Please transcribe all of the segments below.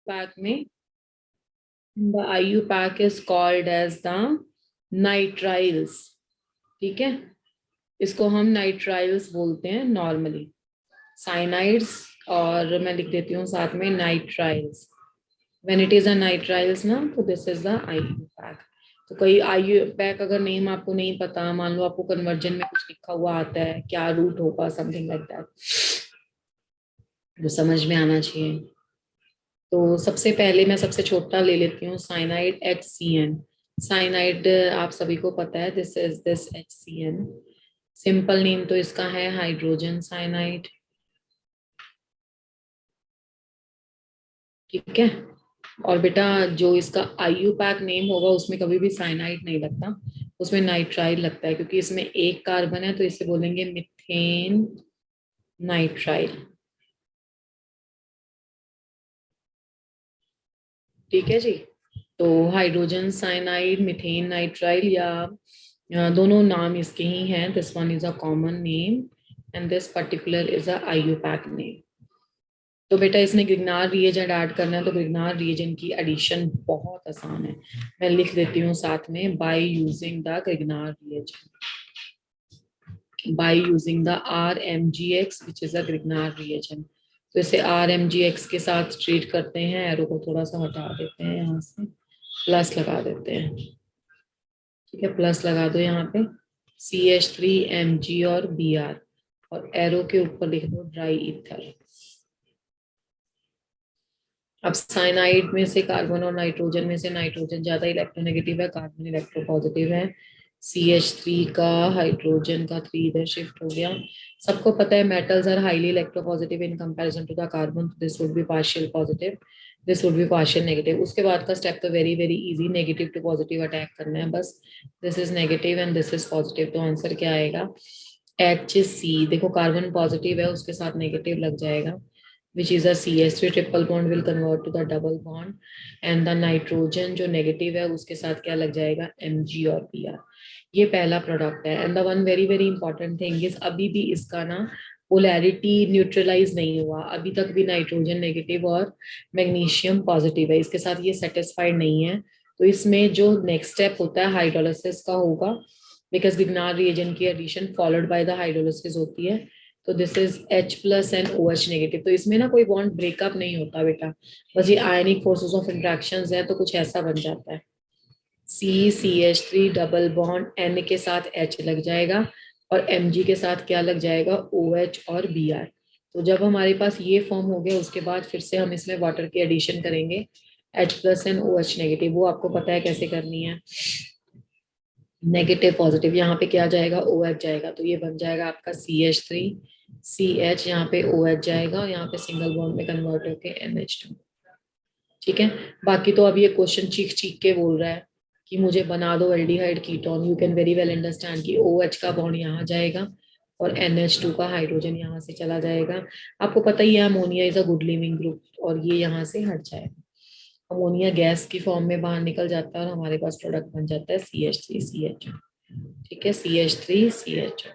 Pack में the IUPAC is called as the nitriles. ठीक है, इसको हम नाइट्राइल्स बोलते हैं नॉर्मली, साइनाइड्स, और मैं लिख देती हूँ साथ में nitriles. When it is a nitriles ना, तो this is the IU pack. तो कोई आईयू पैक अगर नेम आपको नहीं पता, मान लो आपको कन्वर्जन में कुछ लिखा हुआ आता है, क्या रूट होगा, समथिंग लाइक दैट, जो समझ में आना चाहिए। तो सबसे पहले मैं सबसे छोटा ले लेती हूँ, साइनाइड HCN। साइनाइड आप सभी को पता है, दिस HCN। सिंपल नेम तो इसका है हाइड्रोजन साइनाइड। ठीक है, और बेटा जो इसका आईयू पैक नेम होगा उसमें कभी भी साइनाइड नहीं लगता, उसमें नाइट्राइल लगता है, क्योंकि इसमें एक कार्बन है, तो इसे बोलेंगे मिथेन नाइट्राइल। ठीक है जी। तो हाइड्रोजन साइनाइड, मिथेन नाइट्राइल, या दोनों नाम इसके ही हैं। This one is a common name and this particular is a IU pack name. तो बेटा इसमें ग्रिग्नार रिएजेंट ऐड करना है, तो ग्रिग्नार रिएजेंट की एडिशन बहुत आसान है, मैं लिख देती हूँ साथ में, by using the Grignard reagent, by using the RMGX which is a Grignard reagent. तो इसे RMGX के साथ ट्रीट करते हैं, एरो को थोड़ा सा हटा देते हैं, यहाँ से प्लस लगा देते हैं। ठीक है, प्लस लगा दो यहाँ पे, CH3 Mg और Br, और एरो के ऊपर लिख दो ड्राई ईथर। अब साइनाइड में से कार्बन और नाइट्रोजन में से नाइट्रोजन ज्यादा इलेक्ट्रोनेगेटिव है, कार्बन इलेक्ट्रोपॉजिटिव है। CH3 का हाइड्रोजन का 3 इधर शिफ्ट हो गया। सबको पता है metals are highly electropositive in comparison to the carbon, this would be partial positive, this would be partial negative. उसके बाद का स्टेप तो very very easy, negative to positive attack करना है बस। This is negative and this is positive, तो answer क्या आएगा, HC। देखो कार्बन पॉजिटिव है, उसके साथ नेगेटिव लग जाएगा, which is a CH3 triple bond will convert to the double bond, and the nitrogen जो नेगेटिव है उसके साथ क्या लग जाएगा, Mg और Br। ये पहला प्रोडक्ट है। And the one very very important thing is, अभी भी इसका ना पोलैरिटी न्यूट्रलाइज नहीं हुआ, अभी तक भी नाइट्रोजन नेगेटिव और मैग्नीशियम पॉजिटिव है, इसके साथ ये सेटिस्फाइड नहीं है। तो इसमें जो नेक्स्ट स्टेप होता है हाइड्रोलिसिस का होगा, बिकॉज ग्रिग्नार रिएजेंट की addition followed by the hydrolysis होती है। तो this is H+ and OH negative. तो इसमें ना कोई बॉन्ड ब्रेकअप नहीं होता बेटा, बस ये आयनिक फोर्सेस ऑफ इंट्रैक्शंस है, तो कुछ ऐसा बन जाता है, CH3 डबल बॉन्ड N के साथ H लग जाएगा, और Mg के साथ क्या लग जाएगा, OH और Br। तो जब हमारे पास ये फॉर्म हो गया, उसके बाद फिर से हम इसमें वाटर की एडिशन करेंगे, H+ एंड OH नेगेटिव, वो आपको पता है कैसे करनी है, नेगेटिव पॉजिटिव, यहाँ पे क्या जाएगा, OH जाएगा, तो ये बन जाएगा आपका CH3 CH, यहाँ पे OH जाएगा, और यहाँ पे सिंगल बॉन्ड में कन्वर्ट होके NH2। ठीक है, बाकी तो अब ये क्वेश्चन चीख चीख के बोल रहा है कि मुझे बना दो aldehyde ketone, you can very well understand कि OH का बॉन्ड यहाँ जाएगा और NH2 का हाइड्रोजन यहाँ से चला जाएगा। आपको पता ही है ammonia is a good leaving group, और ये यहाँ से हट जाएगा, अमोनिया गैस की फॉर्म में बाहर निकल जाता है, और हमारे पास प्रोडक्ट बन जाता है CH3CH। ठीक है, CH3CH।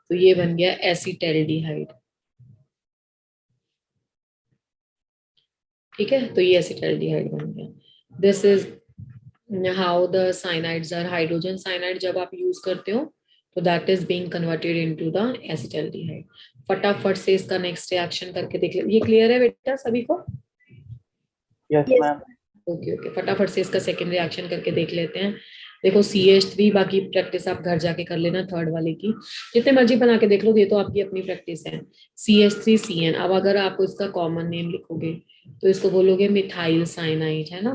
तो ये बन गया एसिटैल्डिहाइड। ठीक है, तो ये एसिटैल्डिहाइड बन गया। This is how the cyanides are, hydrogen cyanide जब आप यूज करते हो तो that is being converted into the acetaldehyde. फटाफट से इसका नेक्स्ट रिएक्शन करके देख ले, ये क्लियर है बेटा सभी को? Yes ma'am. ओके ओके, फटाफट से इसका सेकंड रिएक्शन करके देख लेते हैं। देखो CH3, बाकी प्रैक्टिस आप घर जाके कर लेना थर्ड वाले की, जितने मर्जी बना के देख लो, ये तो आपकी अपनी प्रैक्टिस है। CH3CN, अब अगर आप इसका कॉमन नेम लिखोगे तो इसको बोलोगे मिथाइल साइनाइड, है ना,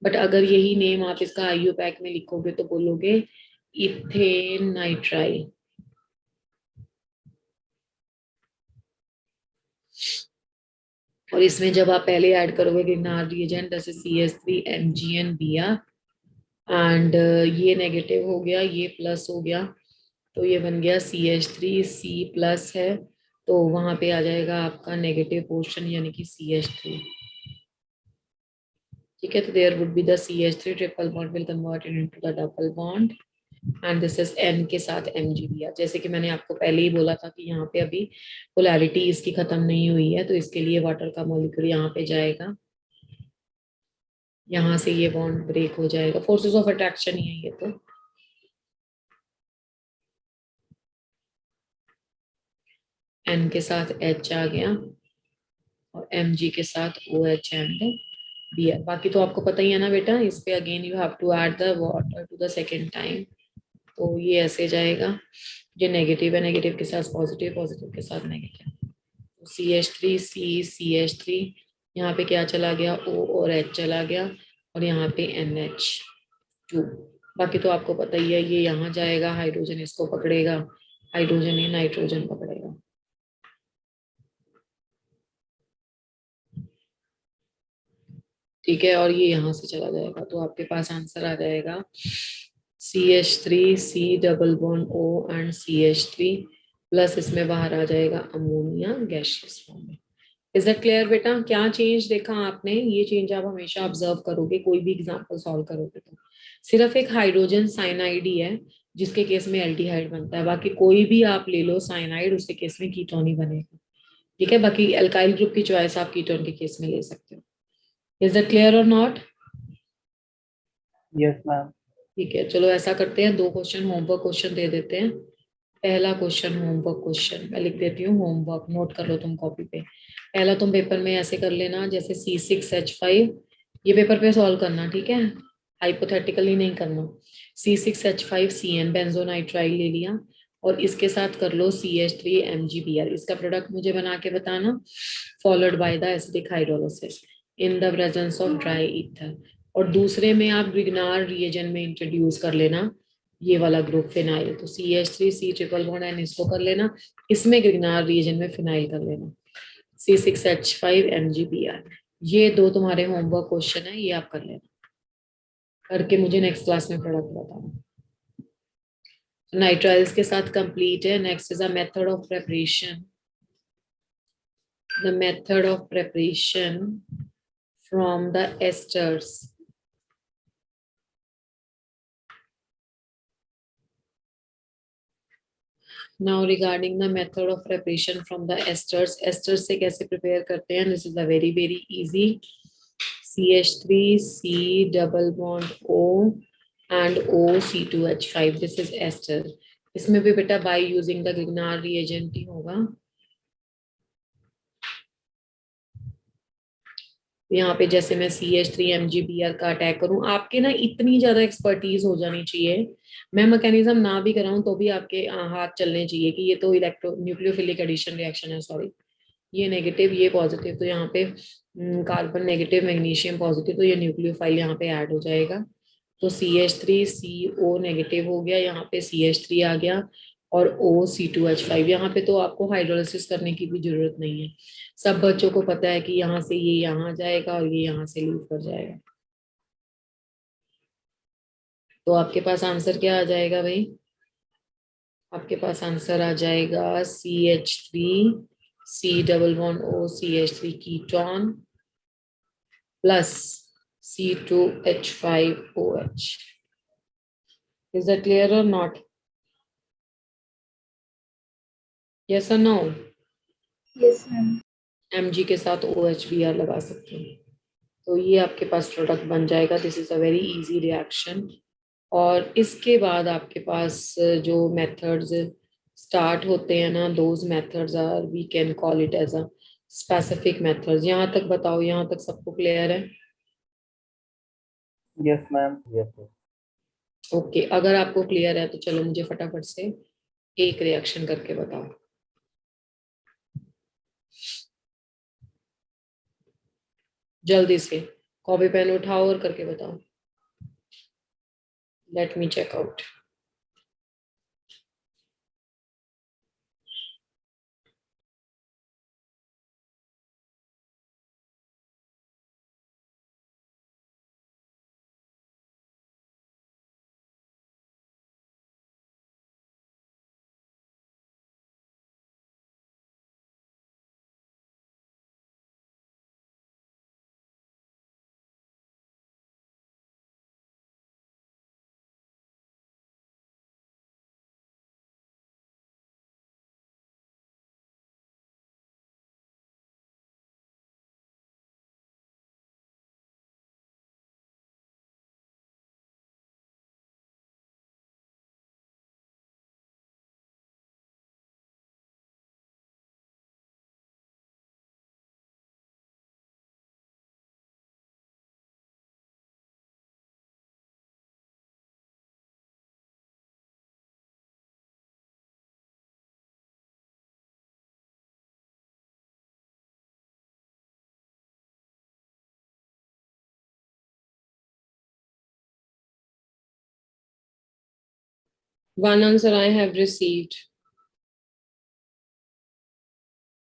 बट अगर यही नेम आप इसका आईयू पैक में लिखोगे तो बोलोगे इथेन नाइट्राइल। और इसमें जब आप पहले ऐड करोगे ग्रिग्नार रिएजेंट जैसे CH3 MgN Br, एंड ये नेगेटिव हो गया, ये प्लस हो गया, तो ये बन गया CH3C+ है, तो वहां पे आ जाएगा आपका नेगेटिव पोर्शन यानी कि CH3। ठीक है, तो there would be the CH3 triple bond will converted into the double bond, and this is N के साथ MgBr। जैसे कि मैंने आपको पहले ही बोला था कि यहाँ पे अभी पोलैरिटी इसकी खत्म नहीं हुई है, तो इसके लिए वाटर का मॉलिक्यूल यहाँ पे जाएगा, यहाँ से ये बॉन्ड ब्रेक हो जाएगा, फोर्सेस ऑफ अट्रैक्शन ही है ये तो। N के साथ H आ गया और Mg के साथ OH एंड Br। बाकी तो आपको पता ही है ना बेटा, इस पे again you have to add the water to the second time. तो ये ऐसे जाएगा, ये नेगेटिव है, नेगेटिव के साथ पॉजिटिव, पॉजिटिव के साथ नेगेटिव, तो CH3 यहाँ पे क्या चला गया, O और H चला गया, और यहाँ पे NH2। बाकी तो आपको पता ही है, ये यहाँ जाएगा, हाइड्रोजन इसको पकड़ेगा, हाइड्रोजन ये नाइट्रोजन पकड़ेगा। ठीक है, और ये यहाँ से चला जाएगा, तो आपके पास आंसर आ जाएगा CH3 C double bond O and CH3 plus इसमें बाहर आ जाएगा अमोनिया गैसियस फॉर्म में। इज दैट क्लियर बेटा? क्या चेंज देखा आपने? ये चेंज आप हमेशा ऑब्जर्व करोगे, कोई भी एग्जांपल सॉल्व करोगे तो। सिर्फ एक हाइड्रोजन साइनाइड ही है जिसके केस में एल्डिहाइड बनता है, बाकी कोई भी आप ले लो साइनाइड, उसके केस में कीटोन ही बनेगा। ठीक है, बाकी एल्काइल ग्रुप की चॉइस आप कीटोन के केस में ले सकते हो। इज दैट क्लियर और नॉट? Yes, ma'am. ठीक है, चलो ऐसा करते हैं, दो क्वेश्चन होमवर्क क्वेश्चन दे देते हैं। पहला क्वेश्चन होमवर्क क्वेश्चन मैं लिख देती हूँ, होमवर्क नोट कर लो तुम कॉपी पे। पहला तुम पेपर में ऐसे कर लेना, जैसे C6H5, ये पेपर पे सॉल्व करना, ठीक है, हाइपोथेटिकली नहीं करना। C6H5CN बेंजोनाइट्राइल ले लिया, और इसके साथ कर लो CH3MgBr, इसका प्रोडक्ट मुझे बना के बताना, followed by the acidic hydrolysis in the presence of dry ether. और दूसरे में आप ग्रिग्नार रिएजेंट में इंट्रोड्यूस कर लेना ये वाला ग्रुप फिनाइल, तो CH3 C triple bond N इसको कर लेना, इसमें ग्रिग्नार रीजन में फिनाइल कर लेना, C6H5MgBr। ये दो तुम्हारे होमवर्क क्वेश्चन है, ये आप कर लेना, करके मुझे नेक्स्ट क्लास में प्रोडक्ट बताना। नाइट्राइल्स के साथ कंप्लीट है। Next is a method of preparation, the method of preparation from the asters. Now regarding the method of preparation from the esters, esters से कैसे prepare करते हैं? This is a very easy, CH3 C double bond O and O C2H5, this is ester। इसमें भी बेटा by using the Grignard reagent ही होगा। यहाँ पे जैसे मैं CH3MgBr का अटैक करूं, आपके ना इतनी ज्यादा एक्सपर्टीज हो जानी चाहिए, मैं मैकेनिज्म ना भी कराऊं तो भी आपके हाथ चलने चाहिए कि ये तो इलेक्ट्रो न्यूक्लियोफिलिक एडिशन रिएक्शन है, सॉरी, ये नेगेटिव ये पॉजिटिव, तो यहाँ पे कार्बन नेगेटिव मैग्नीशियम पॉजिटिव, तो ये न्यूक्लियोफाइल यहाँ पे ऐड हो जाएगा, तो CH3CO नेगेटिव हो गया, यहाँ पे CH3 आ गया, और OC2H5। यहाँ पे तो आपको हाइड्रोलिसिस करने की भी जरूरत नहीं है, सब बच्चों को पता है कि यहाँ से ये यहाँ जाएगा और ये यहाँ से लीव कर जाएगा। तो आपके पास आंसर क्या आ जाएगा भाई? आपके पास आंसर आ जाएगा CH3 C double bond O CH3 ketone plus C2H5OH। Is that clear और नॉट? यस और नो? Yes, ma'am. Mg के साथ OHBr लगा सकते हैं, तो ये आपके पास प्रोडक्ट बन जाएगा। This is a very easy reaction. और इसके बाद आपके पास जो मेथड्स स्टार्ट होते हैं ना, those methods are, we can call it as a specific methods. यहाँ तक बताओ, यहाँ तक सबको क्लियर है? Yes, ma'am. Yes, sir. Okay, अगर आपको क्लियर है तो चलो मुझे फटाफट से एक रिएक्शन करके बताओ, जल्दी से कॉपी पेन उठाओ और करके बताओ। Let me check out. One answer I have received.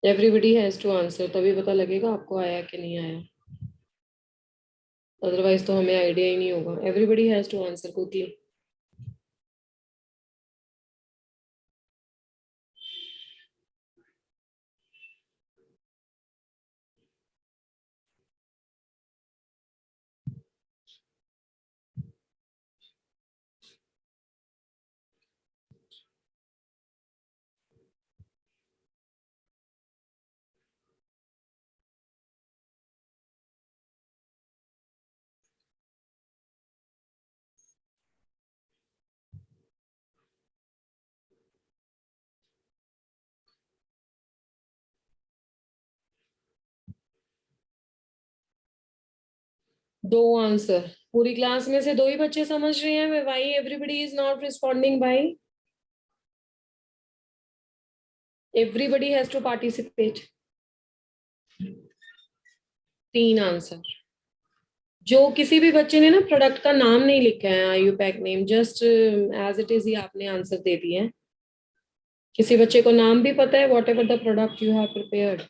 Everybody has to answer, तभी पता लगेगा आपको आया कि नहीं आया, अदरवाइज तो हमें आइडिया ही नहीं होगा. Everybody has to answer quickly. दो आंसर, पूरी क्लास में से दो ही बच्चे समझ रहे हैं. Why everybody is not responding भाई? Everybody has to participate. तीन आंसर. जो किसी भी बच्चे ने ना प्रोडक्ट का नाम नहीं लिखा है, IUPAC name, just as it is ही आपने आंसर दे दिए हैं. किसी बच्चे को नाम भी पता है whatever the product you have prepared?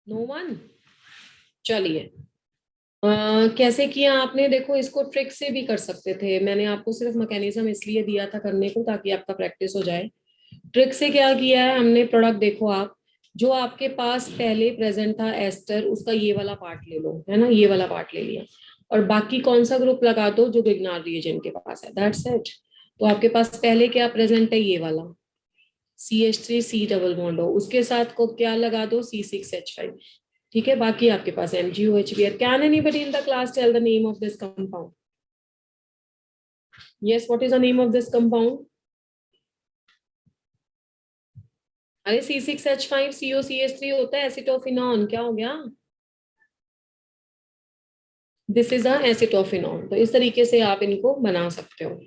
No one. चलिए, कैसे किया आपने? देखो, इसको ट्रिक से भी कर सकते थे. मैंने आपको सिर्फ मैकेनिज्म इसलिए दिया था करने को ताकि आपका प्रैक्टिस हो जाए. ट्रिक से क्या किया है हमने? प्रोडक्ट देखो आप, जो आपके पास पहले प्रेजेंट था एस्टर, उसका ये वाला पार्ट ले लो, है ना, ये वाला पार्ट ले लिया, और बाकी कौन सा ग्रुप लगा दो जो विग्नार रिएजेंट के पास है, दैट्स इट. तो आपके पास पहले क्या प्रेजेंट है? ये वाला CH3 C डबल बॉन्ड हो, उसके साथ को क्या लगा दो? C6H5. ठीक है, बाकी आपके पास MgOH भी है. Can anybody in the class tell the name of this compound? Yes, what is the name of this compound? अरे C6H5 COCH3 होता है एसिटोफिनॉन. क्या हो गया? This is a acetophenone. तो इस तरीके से आप इनको बना सकते हो.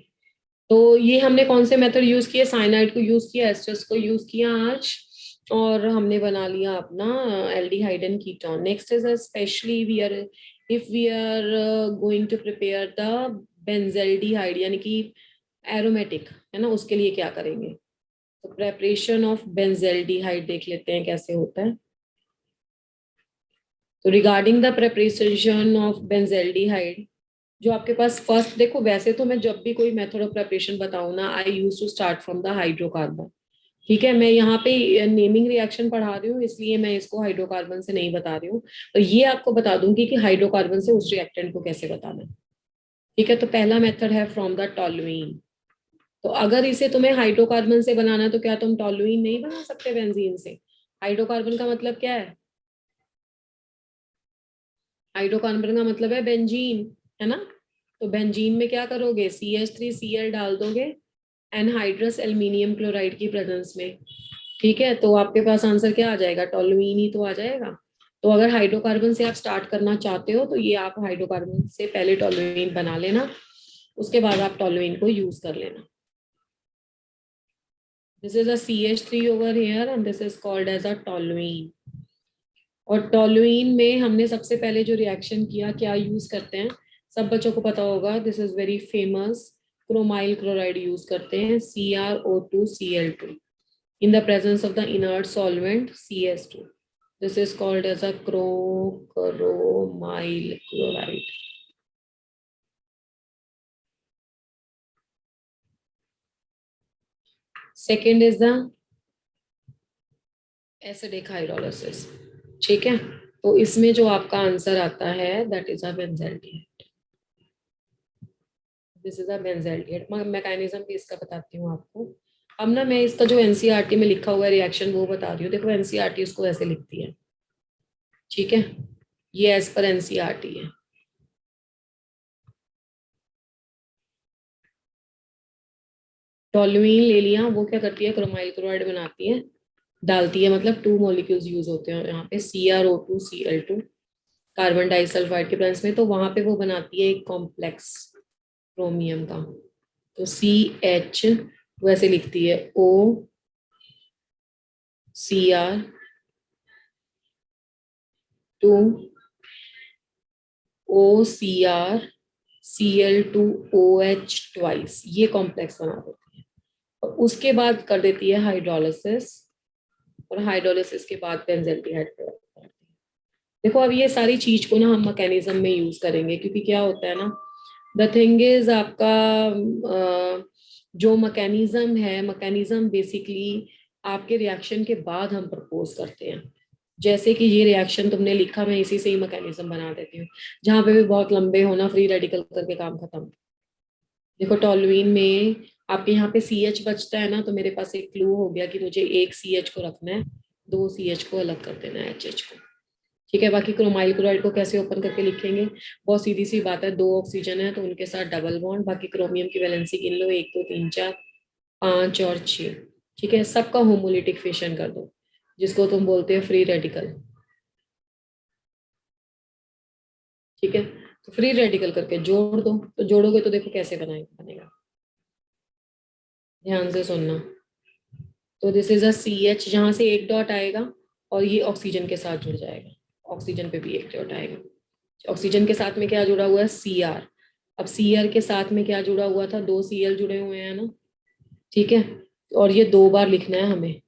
तो ये हमने कौन से मेथड यूज किए? साइनाइड को यूज किया, एस्टर्स को यूज किया आज, और हमने बना लिया अपना aldehyde and ketone. Next is specially we are, if we are going to prepare the benzaldehyde यानी कि एरोमेटिक, है ना, उसके लिए क्या करेंगे? तो प्रेपरेशन ऑफ बेंजेल्डिहाइड देख लेते हैं कैसे होता है. तो regarding the preparation of benzaldehyde, जो आपके पास फर्स्ट, देखो वैसे तो मैं जब भी कोई मेथड ऑफ प्रेपरेशन बताऊं ना, I use to start from the hydrocarbon. ठीक है, मैं यहाँ पे नेमिंग रिएक्शन पढ़ा रही हूँ इसलिए मैं इसको हाइड्रोकार्बन से नहीं बता रही हूँ, तो ये आपको बता दूंगी कि हाइड्रोकार्बन से उस रिएक्टेंट को कैसे बताना है. ठीक है, तो पहला मेथड है फ्रॉम द टोलुइन. तो अगर इसे तुम्हें हाइड्रोकार्बन से बनाना है तो क्या तुम टोलुइन नहीं बना सकते बेंजीन से? हाइड्रोकार्बन का मतलब क्या है? हाइड्रोकार्बन का मतलब है बेंजीन, है ना. तो बेंजीन में क्या करोगे? CH3Cl डाल दोगे एनहाइड्रस एल्यूमिनियम क्लोराइड की प्रेजेंस में. ठीक है, तो आपके पास आंसर क्या आ जाएगा? टोलुइन ही तो आ जाएगा. तो अगर हाइड्रोकार्बन से आप स्टार्ट करना चाहते हो तो ये आप हाइड्रोकार्बन से पहले टोलुइन बना लेना, उसके बाद आप टोलुइन को यूज कर लेना. This is a CH3 over here and this is called as a toluene. और टोलुइन में हमने सबसे पहले जो रिएक्शन किया, क्या यूज करते हैं? सब बच्चों को पता होगा, this is very famous, chromyl chloride use करते हैं, CrO2Cl2 in the presence of the inert solvent CS2. This is called as a cromyl chloride. Second is the acidic hydrolysis. ठीक है, तो इसमें जो आपका आंसर आता है that is a benzaldehyde. This is a benzaldehyde. Mechanism भी इसका बताती हूँ आपको. अब ना मैं इसका जो एनसीईआरटी में लिखा हुआ है रिएक्शन वो बता रही हूँ. देखो एनसीईआरटी इसको ऐसे लिखती है. ठीक है, ये एज पर एनसीईआरटी है. टोलुइन ले लिया, वो क्या करती है? क्रोमाइल क्लोराइड बनाती है, डालती है, मतलब 2 मॉलिक्यूल्स यूज होते हैं यहाँ पे, CrO2Cl2 कार्बन डाइसल्फाइड के प्रेजेंस में. तो वहां पे वो बनाती है एक कॉम्प्लेक्स क्रोमियम का. तो CH वैसे लिखती है OCr two OCr Cl2OH twice, ये कॉम्प्लेक्स बना देती है और उसके बाद कर देती है हाइड्रोलिसिस, और हाइड्रोलिसिस के बाद बेंजल्डिहाइड प्रोडक्ट बनाती है। देखो अब ये सारी चीज को ना हम मैकेनिज्म में यूज करेंगे, क्योंकि क्या होता है ना, द थिंग इज आपका जो मैकेनिज्म है, मैकेनिज्म बेसिकली आपके रिएक्शन के बाद हम प्रपोज करते हैं। जैसे कि ये रिएक्शन तुमने लिखा, मैं इसी से ही मैकेनिज्म बना देती हूँ, जहां पे भी बहुत लंबे होना, फ्री रेडिकल करके काम खत्म। देखो टॉलुइन में आपके यहाँ पे CH बचता है ना, तो मेरे पास एक क्लू हो गया कि मुझे एक CH को रखना है, दो CH को अलग कर देना है HH को। ठीक है, बाकी क्रोमाइल क्लोराइड को कैसे ओपन करके लिखेंगे, बहुत सीधी सी बात है, दो ऑक्सीजन है तो उनके साथ डबल बॉन्ड, बाकी क्रोमियम की वैलेंसी गिन लो, 1 2 3 4 5 और 6। ठीक है, सबका होमोलिटिक फिशन कर दो, जिसको तुम बोलते हो फ्री रेडिकल। ठीक है, तो फ्री रेडिकल करके जोड़ दो, तो जोड़ोगे तो देखो कैसे बनेगा, ध्यान से सुनना। तो दिस इज अ CH, जहां से एक डॉट आएगा और ये ऑक्सीजन के साथ जुड़ जाएगा, ऑक्सीजन पे भी एक डॉट आएगा। ऑक्सीजन के साथ में क्या जुड़ा हुआ है, Cr। अब Cr के साथ में क्या जुड़ा हुआ था, दो Cl जुड़े हुए हैं ना। ठीक है, और ये 2 बार लिखना है हमें।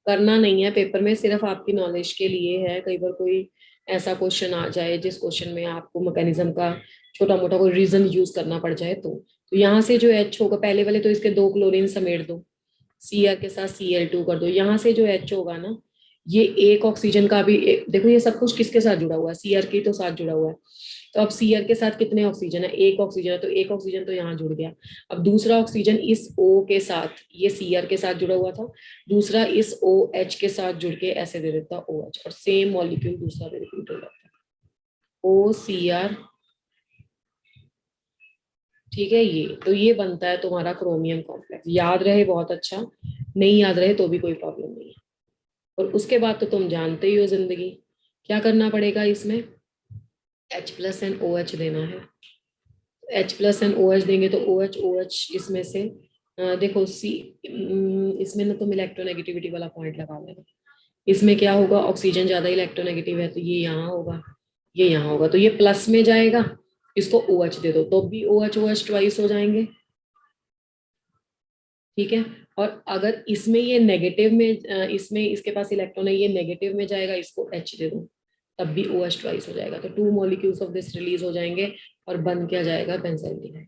करना नहीं है पेपर में, सिर्फ आपकी नॉलेज के लिए है, कई बार कोई ऐसा क्वेश्चन आ जाए जिस क्वेश्चन में आपको मैकेनिज्म का छोटा मोटा कोई रीजन यूज करना पड़ जाए, तो यहाँ से जो H होगा, पहले वाले तो इसके 2 क्लोरीन समेट दो, Cr के साथ Cl2 कर दो, यहाँ से जो H होगा ना, ये एक ऑक्सीजन का भी देखो ये सब कुछ किसके साथ जुड़ा हुआ है, Cr के तो साथ जुड़ा हुआ है। तो अब Cr के साथ कितने ऑक्सीजन है, एक ऑक्सीजन है, तो एक ऑक्सीजन तो यहाँ जुड़ गया। अब दूसरा ऑक्सीजन इस O के साथ, ये Cr के साथ जुड़ा हुआ था, दूसरा इस OH के साथ जुड़ के ऐसे दे देता OH, और सेम मॉलिक्यूल दूसरा भी रिपीट हो जाता OCr। ठीक है, ये तो ये बनता है तुम्हारा क्रोमियम कॉम्प्लेक्स। याद रहे बहुत अच्छा, नहीं याद रहे तो भी कोई प्रॉब्लम नहीं है। और उसके बाद तो तुम जानते ही हो जिंदगी, क्या करना पड़ेगा इसमें, H+NOH देना है। H+NOH देंगे तो OH OH इसमें से देखो इसमें ना तुम इलेक्ट्रोनेगेटिविटी वाला पॉइंट लगा लेना। इसमें क्या होगा, ऑक्सीजन ज्यादा इलेक्ट्रोनेगेटिव है तो ये यहाँ होगा, ये यहाँ होगा, तो ये प्लस में जाएगा, इसको OH दे दो तो भी OH OH ट्वाइस हो जाएंगे। ठीक है, और अगर इसमें ये नेगेटिव में इसमें इसके पास इलेक्ट्रॉन है, ये नेगेटिव में जाएगा, इसको H दे दो तब भी OH ट्वाइस हो जाएगा, तो 2 मॉलिक्यूल्स ऑफ दिस रिलीज हो जाएंगे और बन क्या जाएगा, बेंजल्डिहाइड।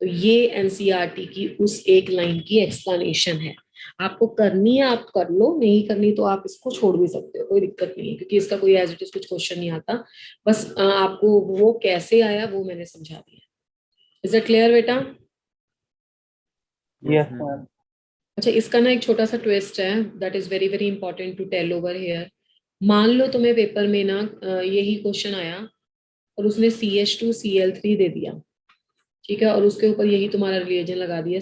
तो ये एनसीईआरटी की उस एक लाइन की एक्सप्लेनेशन है। आपको करनी है आप कर लो, नहीं करनी तो आप इसको छोड़ भी सकते हो, कोई दिक्कत नहीं है, क्योंकि इसका कोई एज इट इज कुछ क्वेश्चन नहीं आता। बस आपको वो कैसे आया वो मैंने समझा दिया। इज इट क्लियर बेटा? Yes, ma'am. अच्छा, इसका ना एक छोटा सा ट्विस्ट है, that is very very important to tell over here. मान लो तुम्हें पेपर में ना यही क्वेश्चन आया और उसने CH2Cl3 दे दिया, ठीक है, और उसके ऊपर यही तुम्हारा रिलेशन लगा दिया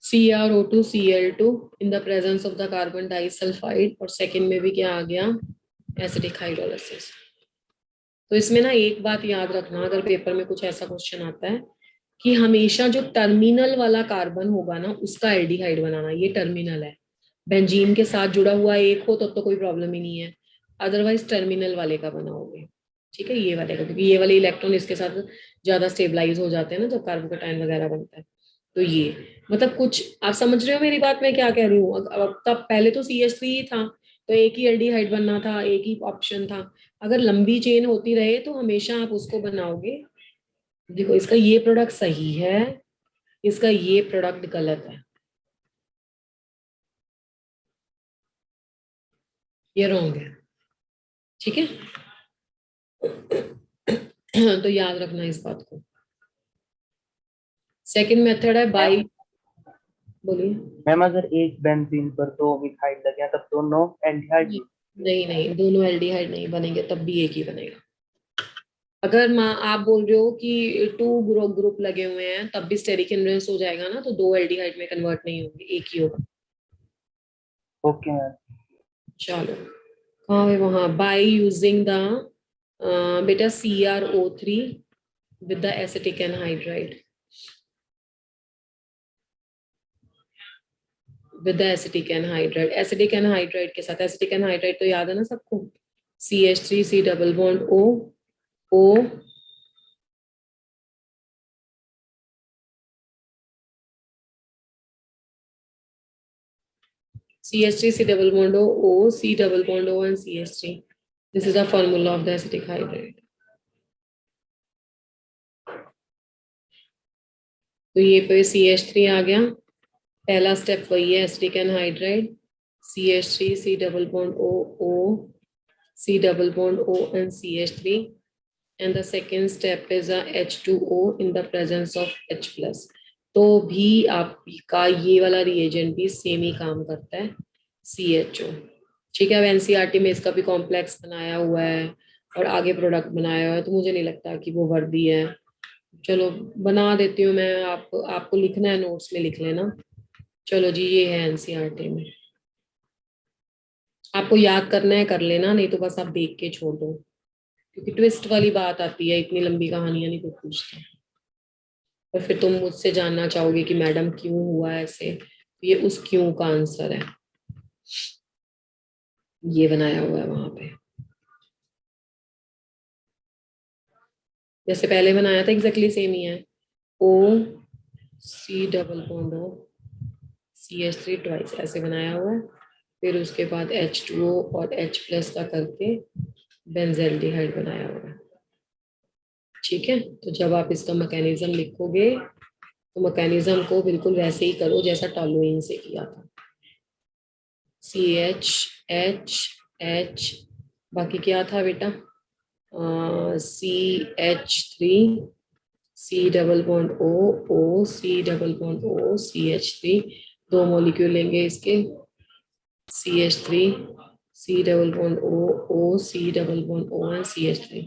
CrO2Cl2 in the presence of the carbon disulphide, और सेकंड में भी क्या आ गया, एसिडिक हाइड्रोलिसिस। तो इसमें ना एक बात याद रखना, अगर पेपर में कुछ ऐसा क्वेश्चन आता है कि हमेशा जो टर्मिनल वाला कार्बन होगा ना उसका एल्डिहाइड बनाना, ये टर्मिनल है, बेंजीन के साथ जुड़ा हुआ एक हो तब तो कोई प्रॉब्लम ही नहीं है, अदरवाइज टर्मिनल वाले का बनाओगे। ठीक है, ये वाले का, क्योंकि ये वाले इलेक्ट्रॉन इसके साथ ज्यादा स्टेबलाइज हो जाते हैं ना जब कार्बोकेटाइन वगैरह बनता है। तो ये मतलब कुछ आप समझ रहे हो मेरी बात, मैं क्या कह रही हूँ। अब तब पहले तो CH3 ही था, तो एक ही एल्डिहाइड बनना था, एक ही ऑप्शन था। अगर लंबी चेन होती रहे तो हमेशा आप उसको बनाओगे। देखो इसका ये प्रोडक्ट सही है, इसका ये प्रोडक्ट गलत है, ये रॉन्ग है। ठीक है, तो याद रखना इस बात को। सेकंड मेथड है बाई, बोलिए। मैम अगर एक बेंजीन पर दो मिथाइल लगे तब दोनों एल्डिहाइड। नहीं नहीं, दोनों एल्डिहाइड नहीं बनेंगे, तब भी एक ही बनेगा। अगर आप बोल रहे हो कि 2 ग्रुप लगे हुए हैं तब भी स्टेरिक इनवेलेंस हो जाएगा ना, तो 2 एल्डिहाइड में कन्वर्ट नहीं होंगे, एक ही होगा। Okay ma'am. चलो कहाँ है वहां, बाय यूजिंग द बेटा CrO3 with the acetic anhydride, with the acetic anhydride, acetic anhydride के साथ, एसिटिक एनहाइड्राइड तो याद है ना सबको, CH3 C double bond O CH3 C double bond O C double bond O and CH3. This is the formula of the acetic hydride. तो ये पे CH3 आ गया, पहला स्टेप वही है acetic anhydride, CH3 C double bond O C double bond O and CH3, and the second step is a H2O in the presence of H plus. तो भी आपका ये वाला रिएजेंट भी सेम ही काम करता है, CHO। ठीक है, अब एनसीईआरटी में इसका भी कॉम्प्लेक्स बनाया हुआ है और आगे प्रोडक्ट बनाया हुआ है, तो मुझे नहीं लगता कि वो वर्दी है। चलो बना देती हूँ मैं, आपको लिखना है नोट्स में लिख लेना। चलो जी, ये है एनसीईआरटी में, आपको याद करना है कर लेना, नहीं तो बस आप देख के छोड़ दो, क्योंकि ट्विस्ट वाली बात आती है, इतनी लंबी कहानियां नहीं कोई पूछता, और फिर तुम मुझसे जानना चाहोगे कि मैडम क्यों हुआ ऐसे, तो ये उस क्यों का आंसर है, ये बनाया हुआ है वहां पे, जैसे पहले बनाया था एग्जैक्टली सेम ही है। O C double bond O CH3 twice ऐसे बनाया हुआ है, फिर उसके बाद H2O और H प्लस का करके बेंजेल्डिहाइड बनाया हुआ है। ठीक है, तो जब आप इसका मैकेनिज्म लिखोगे तो मैकेनिज्म को बिल्कुल वैसे ही करो जैसा टॉलुइन से किया था, CH H, बाकी क्या था बेटा, CH3 C double bond O C double bond O CH3, दो मॉलिक्यूल लेंगे इसके, CH3 C double bond O C double bond O and CH3।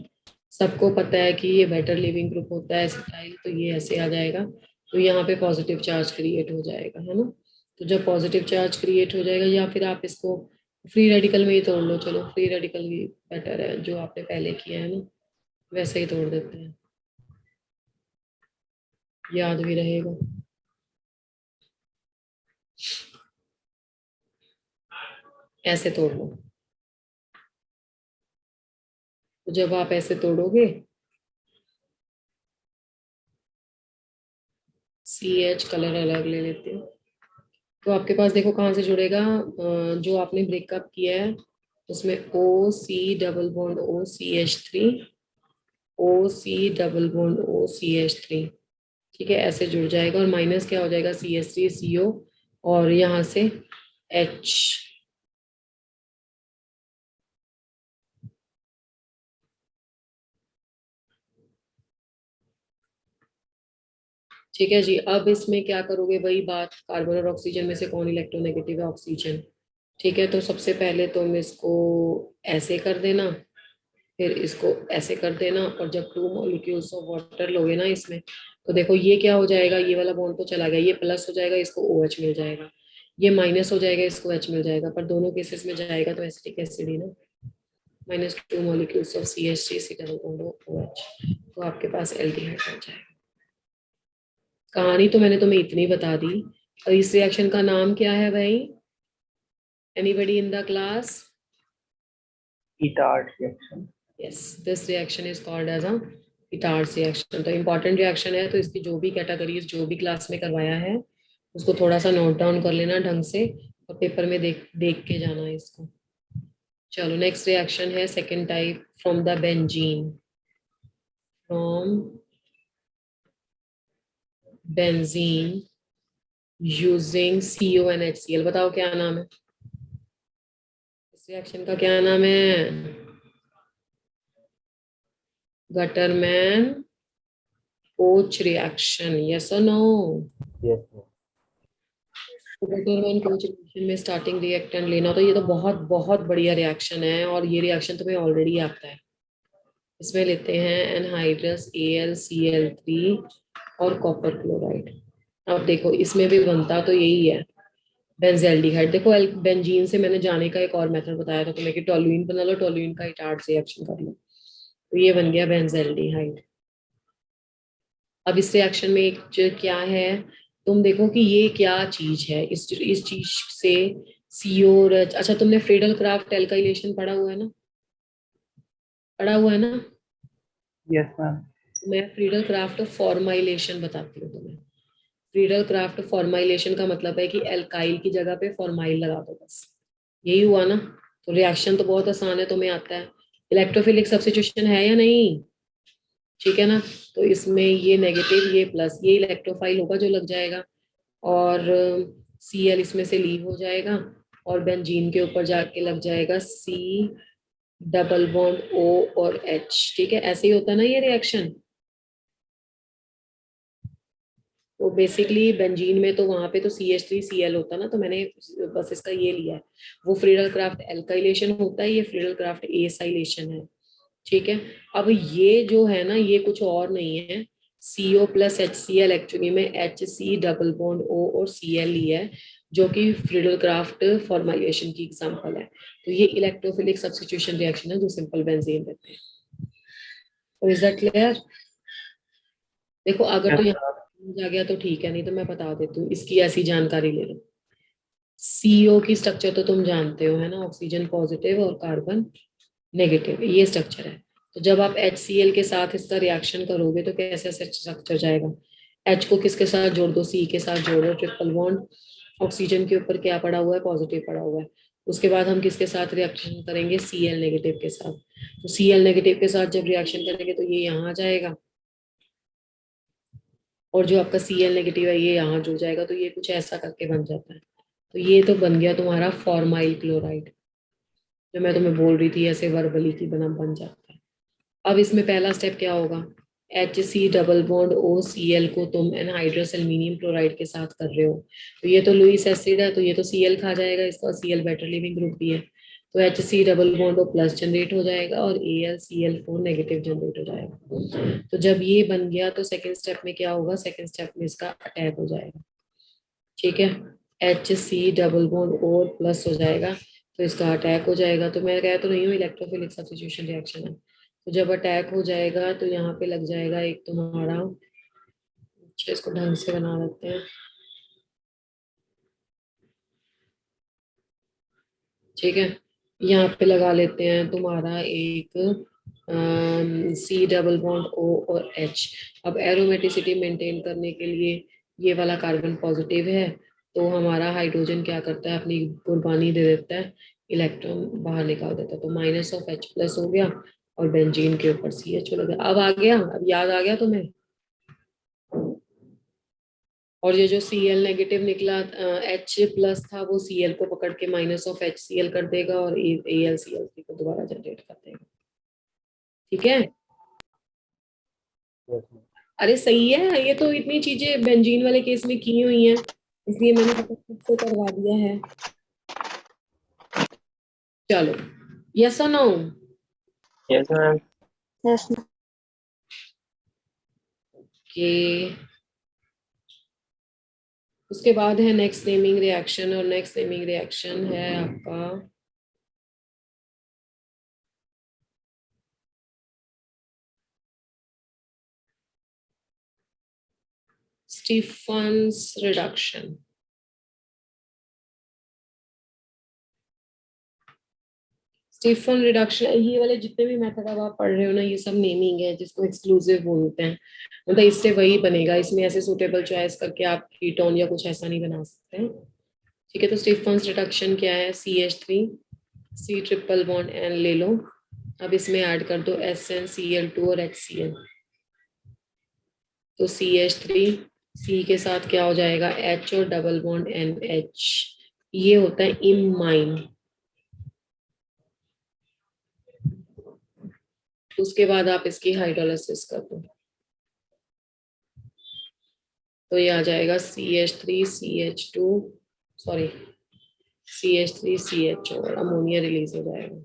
सबको पता है कि ये बेटर लिविंग ग्रुप होता है एसिटाइल, तो ये ऐसे आ जाएगा, तो यहाँ पे पॉजिटिव चार्ज क्रिएट हो जाएगा, है ना। तो जब पॉजिटिव चार्ज क्रिएट हो जाएगा, या फिर आप इसको फ्री रेडिकल में ही तोड़ लो, चलो फ्री रेडिकल भी बेटर है, जो आपने पहले किया है ना वैसे ही तोड़ देते हैं, याद भी रहेगा। ऐसे तोड़ लो, तो जब आप ऐसे तोड़ोगे, CH कलर अलग ले लेते हैं, तो आपके पास देखो कहाँ से जुड़ेगा, जो आपने ब्रेकअप किया है उसमें O C double bond O CH3 O C double bond O CH3, ठीक है, ऐसे जुड़ जाएगा, और माइनस क्या हो जाएगा, CH3 CO, और यहाँ से H, ठीक है जी। अब इसमें क्या करोगे, वही बात, कार्बन और ऑक्सीजन में से कौन इलेक्ट्रोनेगेटिव है, ऑक्सीजन। ठीक है, तो सबसे पहले तुम इसको ऐसे कर देना, फिर इसको ऐसे कर देना, और जब 2 मॉलिक्यूल्स ऑफ वाटर लोगे ना इसमें, तो देखो ये क्या हो जाएगा, ये वाला बॉन्ड तो चला गया, ये प्लस हो जाएगा, इसको OH मिल जाएगा, ये माइनस हो जाएगा, इसको H मिल जाएगा, पर दोनों केसेस में जाएगा तो एसिटिक एसिड ही ना, -2 molecules of CH3 C double bond OH, तो आपके पास एल्डिहाइड बन जाएगा। कहानी तो मैंने तुम्हें इतनी बता दी, और इस रिएक्शन का नाम क्या है भाई, anybody in the class? Itard reaction. Yes, this reaction is called as a Itard's reaction। तो important reaction है, तो इसकी जो भी कैटेगरीज जो भी क्लास में करवाया है उसको थोड़ा सा नोट डाउन कर लेना ढंग से, और पेपर में देख देख के जाना है इसको। चलो नेक्स्ट रिएक्शन है second type, from the benzene, from benzene using CONHCl। बताओ क्या नाम है इस रिएक्शन का, क्या नाम है, गटरमैन कोच रिएक्शन, यस और no? Yes, sir. Gattermann Koch reaction में स्टार्टिंग रिएक्टेंट लेना, तो ये तो बहुत बहुत बढ़िया रिएक्शन है, और ये रिएक्शन तुम्हें ऑलरेडी आता है। इसमें लेते हैं एनहाइड्रस AlCl3 और कॉपर क्लोराइड। अब देखो इसमें भी बनता तो यही है, बेंजेल्डिहाइड। देखो बेंजीन से मैंने जाने का एक और मेथड बताया था तुम्हें कि टोलुइन बना लो, टोलुइन का इटार्ड से रिएक्शन कर लो, तो ये बन गया बेंजेल्डिहाइड। अब इस रिएक्शन में एक क्या है, तुम देखो कि ये क्या चीज है, इस चीज से सीओ और अच्छा तुमने फ्रीडल क्राफ्ट एल्काइलेशन पढ़ा हुआ है ना, पढ़ा हुआ है ना। Yes ma'am. मैं फ्रीडल क्राफ्ट फॉर्माइलेशन बताती हूँ तुम्हें। फ्रीडल क्राफ्ट फॉर्माइलेशन का मतलब है कि एल्काइल की जगह पे फॉर्माइल लगा दो बस, यही हुआ ना। तो रिएक्शन तो बहुत आसान है, तुम्हें आता है। इलेक्ट्रोफिलिक सब्स्टिट्यूशन है या नहीं, ठीक है ना। तो इसमें ये नेगेटिव ये प्लस, ये इलेक्ट्रोफाइल होगा जो लग जाएगा, और सी एल इसमें से लीव हो जाएगा, और बेंजीन के ऊपर जाके लग जाएगा सी डबल बॉन्ड ओ और एच, ठीक है। ऐसे ही होता है ना ये रिएक्शन। तो बेसिकली बेंजीन में तो वहां पे तो CH3Cl होता ना, तो मैंने बस इसका ये लिया है। वो फ्रीडल क्राफ्ट एल्काइलेशन होता है, ये फ्रीडल क्राफ्ट एसाइलेशन है, ठीक है। अब ये जो है ना ये कुछ और नहीं है, CO प्लस HCl एक्चुअली में HC डबल बॉन्ड O और Cl ही है, जो कि फ्रीडल क्राफ्ट फॉर्माइलेशन की एग्जांपल है। तो ये इलेक्ट्रोफिलिक सब्स्टिट्यूशन रिएक्शन है जो सिंपल बेंजीन देते हैं। तो इज दैट क्लियर। देखो अगर तो यस यहाँ सर। समझ आ गया तो ठीक है, नहीं तो मैं बता देती हूँ, इसकी ऐसी जानकारी ले लो। CO की स्ट्रक्चर तो तुम जानते हो है ना, ऑक्सीजन पॉजिटिव और कार्बन नेगेटिव, ये स्ट्रक्चर है। तो जब आप HCl के साथ इसका रिएक्शन करोगे तो कैसे स्ट्रक्चर जाएगा, H को किसके साथ जोड़ दो, C के साथ जोड़ो, ट्रिपल बॉन्ड, ऑक्सीजन के ऊपर क्या पड़ा हुआ है, पॉजिटिव पड़ा हुआ है। उसके बाद हम किसके साथ रिएक्शन करेंगे, Cl नेगेटिव के साथ। तो Cl नेगेटिव के साथ जब रिएक्शन करेंगे तो ये यहाँ आ जाएगा, और जो आपका Cl नेगेटिव है ये यहाँ जुड़ जाएगा, तो ये कुछ ऐसा करके बन जाता है। तो ये तो बन गया तुम्हारा फॉर्माइल क्लोराइड, जो मैं तुम्हें बोल रही थी ऐसे वर्बली की बन जाता है। अब इसमें पहला स्टेप क्या होगा, HC डबल बॉन्ड OCl को तुम एनहाइड्रस एल्यूमिनियम क्लोराइड के साथ कर रहे हो, तो ये तो लुईस एसिड है, तो ये तो Cl खा जाएगा इसका, Cl बेटर लिविंग ग्रुप भी है। तो HC double bond O plus generate हो जाएगा और AlCl4 नेगेटिव जनरेट हो जाएगा। तो जब ये बन गया तो सेकेंड स्टेप में क्या होगा, सेकेंड स्टेप में इसका अटैक हो जाएगा, ठीक है। HC डबल बॉन्ड और प्लस हो जाएगा, तो इसका अटैक हो जाएगा। तो मैं कह तो नहीं हूँ इलेक्ट्रोफिलिक सब्स्टिट्यूशन रिएक्शन है। तो जब अटैक हो जाएगा तो यहाँ पे लग जाएगा एक तुम्हारा, अच्छा इसको ढंग से बना देते हैं, ठीक है। यहाँ पे लगा लेते हैं तुम्हारा एक C डबल बॉन्ड O और H। अब एरोमेटिसिटी मेंटेन करने के लिए ये वाला कार्बन पॉजिटिव है, तो हमारा हाइड्रोजन क्या करता है, अपनी कुर्बानी दे देता है, इलेक्ट्रॉन बाहर निकाल देता है। तो माइनस ऑफ H प्लस हो गया, और बेंजीन के ऊपर CH हो गया। अब आ गया, अब याद आ गया तुम्हें। और ये जो Cl नेगेटिव निकला, H प्लस था, वो Cl को पकड़ के माइनस ऑफ HCl कर देगा, और AlCl3 को दोबारा जनरेट कर देगा, ठीक है। Yes ma'am. अरे सही है, ये तो इतनी चीजें बेंजीन वाले केस में की हुई हैं, इसलिए मैंने फटाफट से करवा दिया है। चलो, यस और no. Yes ma'am. Yes, ma'am. कि उसके बाद है नेक्स्ट नेमिंग रिएक्शन, और नेक्स्ट नेमिंग रिएक्शन है आपका स्टीफन्स रिडक्शन। स्टीफन रिडक्शन, ये वाले जितने भी मेथड अब आप पढ़ रहे हो ना, ये सब नेमिंग है जिसको एक्सक्लूसिव बोलते हैं। मतलब इससे वही बनेगा, इसमें ऐसे सुटेबल चॉइस करके आप कीटोन या कुछ ऐसा नहीं बना सकते हैं, ठीक है। तो स्टीफन रिडक्शन क्या है, CH3 C triple bond N ले लो, अब इसमें ऐड कर दो SnCl2 और HCl। तो CH3 C के साथ क्या हो जाएगा, H और डबल बॉन्ड NH, ये होता है इमाइन। उसके बाद आप इसकी हाइड्रोलिसिस कर दो, तो ये आ जाएगा CH3CH2, सॉरी CH3CH और अमोनिया रिलीज हो जाएगा।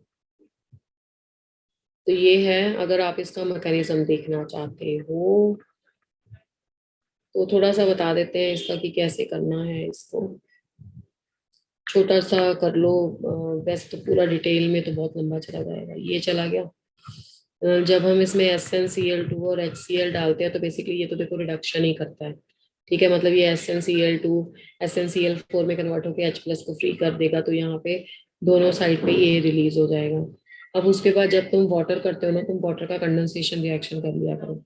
तो ये है, अगर आप इसका मैकेनिज्म देखना चाहते हो तो थोड़ा सा बता देते हैं इसका कि कैसे करना है इसको। छोटा सा कर लो। वैसे तो पूरा डिटेल में तो बहुत लंबा चला जाएगा, ये चला गया। जब हम इसमें SnCl2 और HCl डालते हैं तो बेसिकली ये तो देखो रिडक्शन ही करता है। ठीक है, मतलब ये SnCl2 SnCl4 में कन्वर्ट होकर H+ को फ्री कर देगा, तो यहाँ पे दोनों साइड पे ये रिलीज हो जाएगा। अब उसके बाद जब तुम वाटर करते हो ना, तुम वाटर का कंडेंसेशन रिएक्शन कर लिया करो,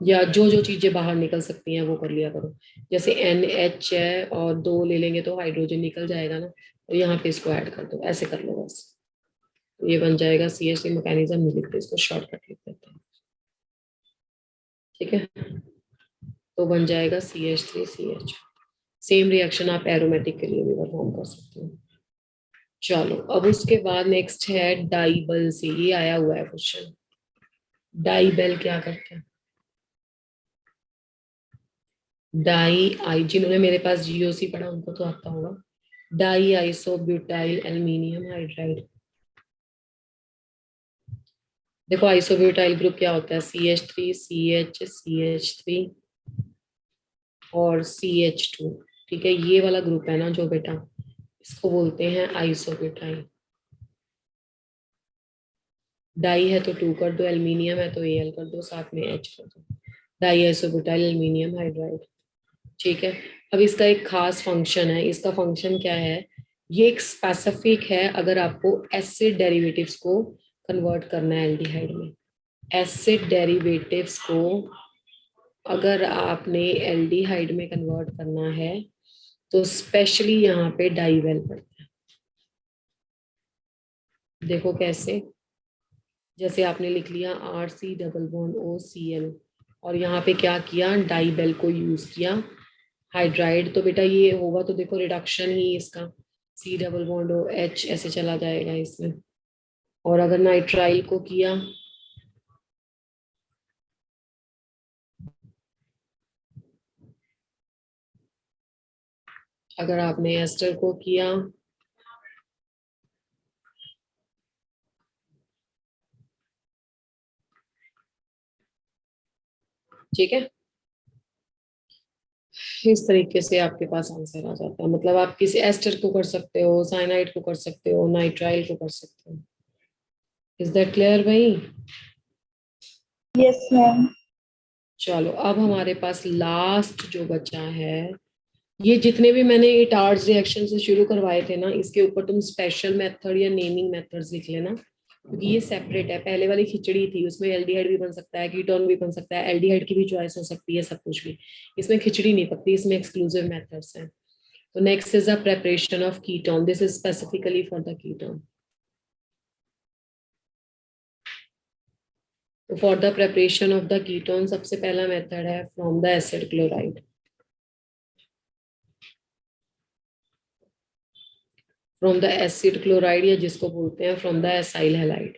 या जो जो चीजें बाहर निकल सकती हैं वो कर लिया करो। जैसे NH है और 2 ले लेंगे तो हाइड्रोजन निकल जाएगा ना, तो यहाँ पे इसको ऐड कर दो, ऐसे कर लो बस। तो ये बन जाएगा CH3 मैकेनिज्म, लिखते इसको शॉर्टकट लिख देते हैं। ठीक है, तो बन जाएगा CH3CH। सेम रिएक्शन आप एरोमेटिक के लिए भी परफॉर्म कर सकते हो। चलो, अब उसके बाद नेक्स्ट है डाइबल से, ये आया हुआ है क्वेश्चन। डाइबल क्या करते हैं? डाई आई, जिन्होंने मेरे पास GOC पढ़ा उनको तो आता होगा। Die isobutyl aluminium hydride. देखो आइसोब्यूटाइल ग्रुप क्या होता है, CH3 CH और CH2। ठीक है, ये वाला ग्रुप है ना जो बेटा, इसको बोलते हैं आइसोब्यूटाइल। डाई है तो 2 कर दो, एल्यूमिनियम है तो Al कर दो, साथ में H कर दो, डाई आइसोब्यूटाइल एल्यूमिनियम हाइड्राइड। ठीक है, अब इसका एक खास फंक्शन है। इसका फंक्शन क्या है, ये एक स्पेसिफिक है अगर आपको एसिड डेरिवेटिव्स को कन्वर्ट करना है एल्डिहाइड में। एसिड डेरिवेटिव्स को अगर आपने एल्डिहाइड में कन्वर्ट करना है तो स्पेशली यहाँ पे डाइवेल पड़ता है। देखो कैसे, जैसे आपने लिख लिया RC डबल बॉन्ड OCl, और यहाँ पे क्या किया, डाइबेल को यूज किया हाइड्राइड, तो बेटा ये होगा तो देखो रिडक्शन ही इसका, C डबल बॉन्ड OH ऐसे चला जाएगा इसमें। और अगर नाइट्राइल को किया, अगर आपने एस्टर को किया, ठीक है, इस तरीके से आपके पास आंसर आ जाता है। मतलब आप किसी एस्टर को कर सकते हो, साइनाइड को कर सकते हो, नाइट्राइल को कर सकते हो। इज दैट क्लियर भाई? Yes, ma'am. चलो, अब हमारे पास लास्ट जो बचा है, ये जितने भी मैंने इटार्ड्स रिएक्शन से शुरू करवाए थे ना, इसके ऊपर तुम स्पेशल मेथड या नेमिंग मेथड्स लिख लेना, क्योंकि ये सेपरेट है। पहले वाली खिचड़ी थी, उसमें एल्डिहाइड भी बन सकता है, कीटोन भी बन सकता है, एल्डिहाइड की भी चॉइस हो सकती है, सब कुछ भी। इसमें खिचड़ी नहीं पकती, इसमें एक्सक्लूसिव मेथड्स हैं। तो next is the preparation of ketone, this is specifically for the ketone. तो for the preparation of the ketone सबसे पहला मेथड है from the acid chloride. From the acid chloride, या जिसको बोलते हैं from the acyl halide.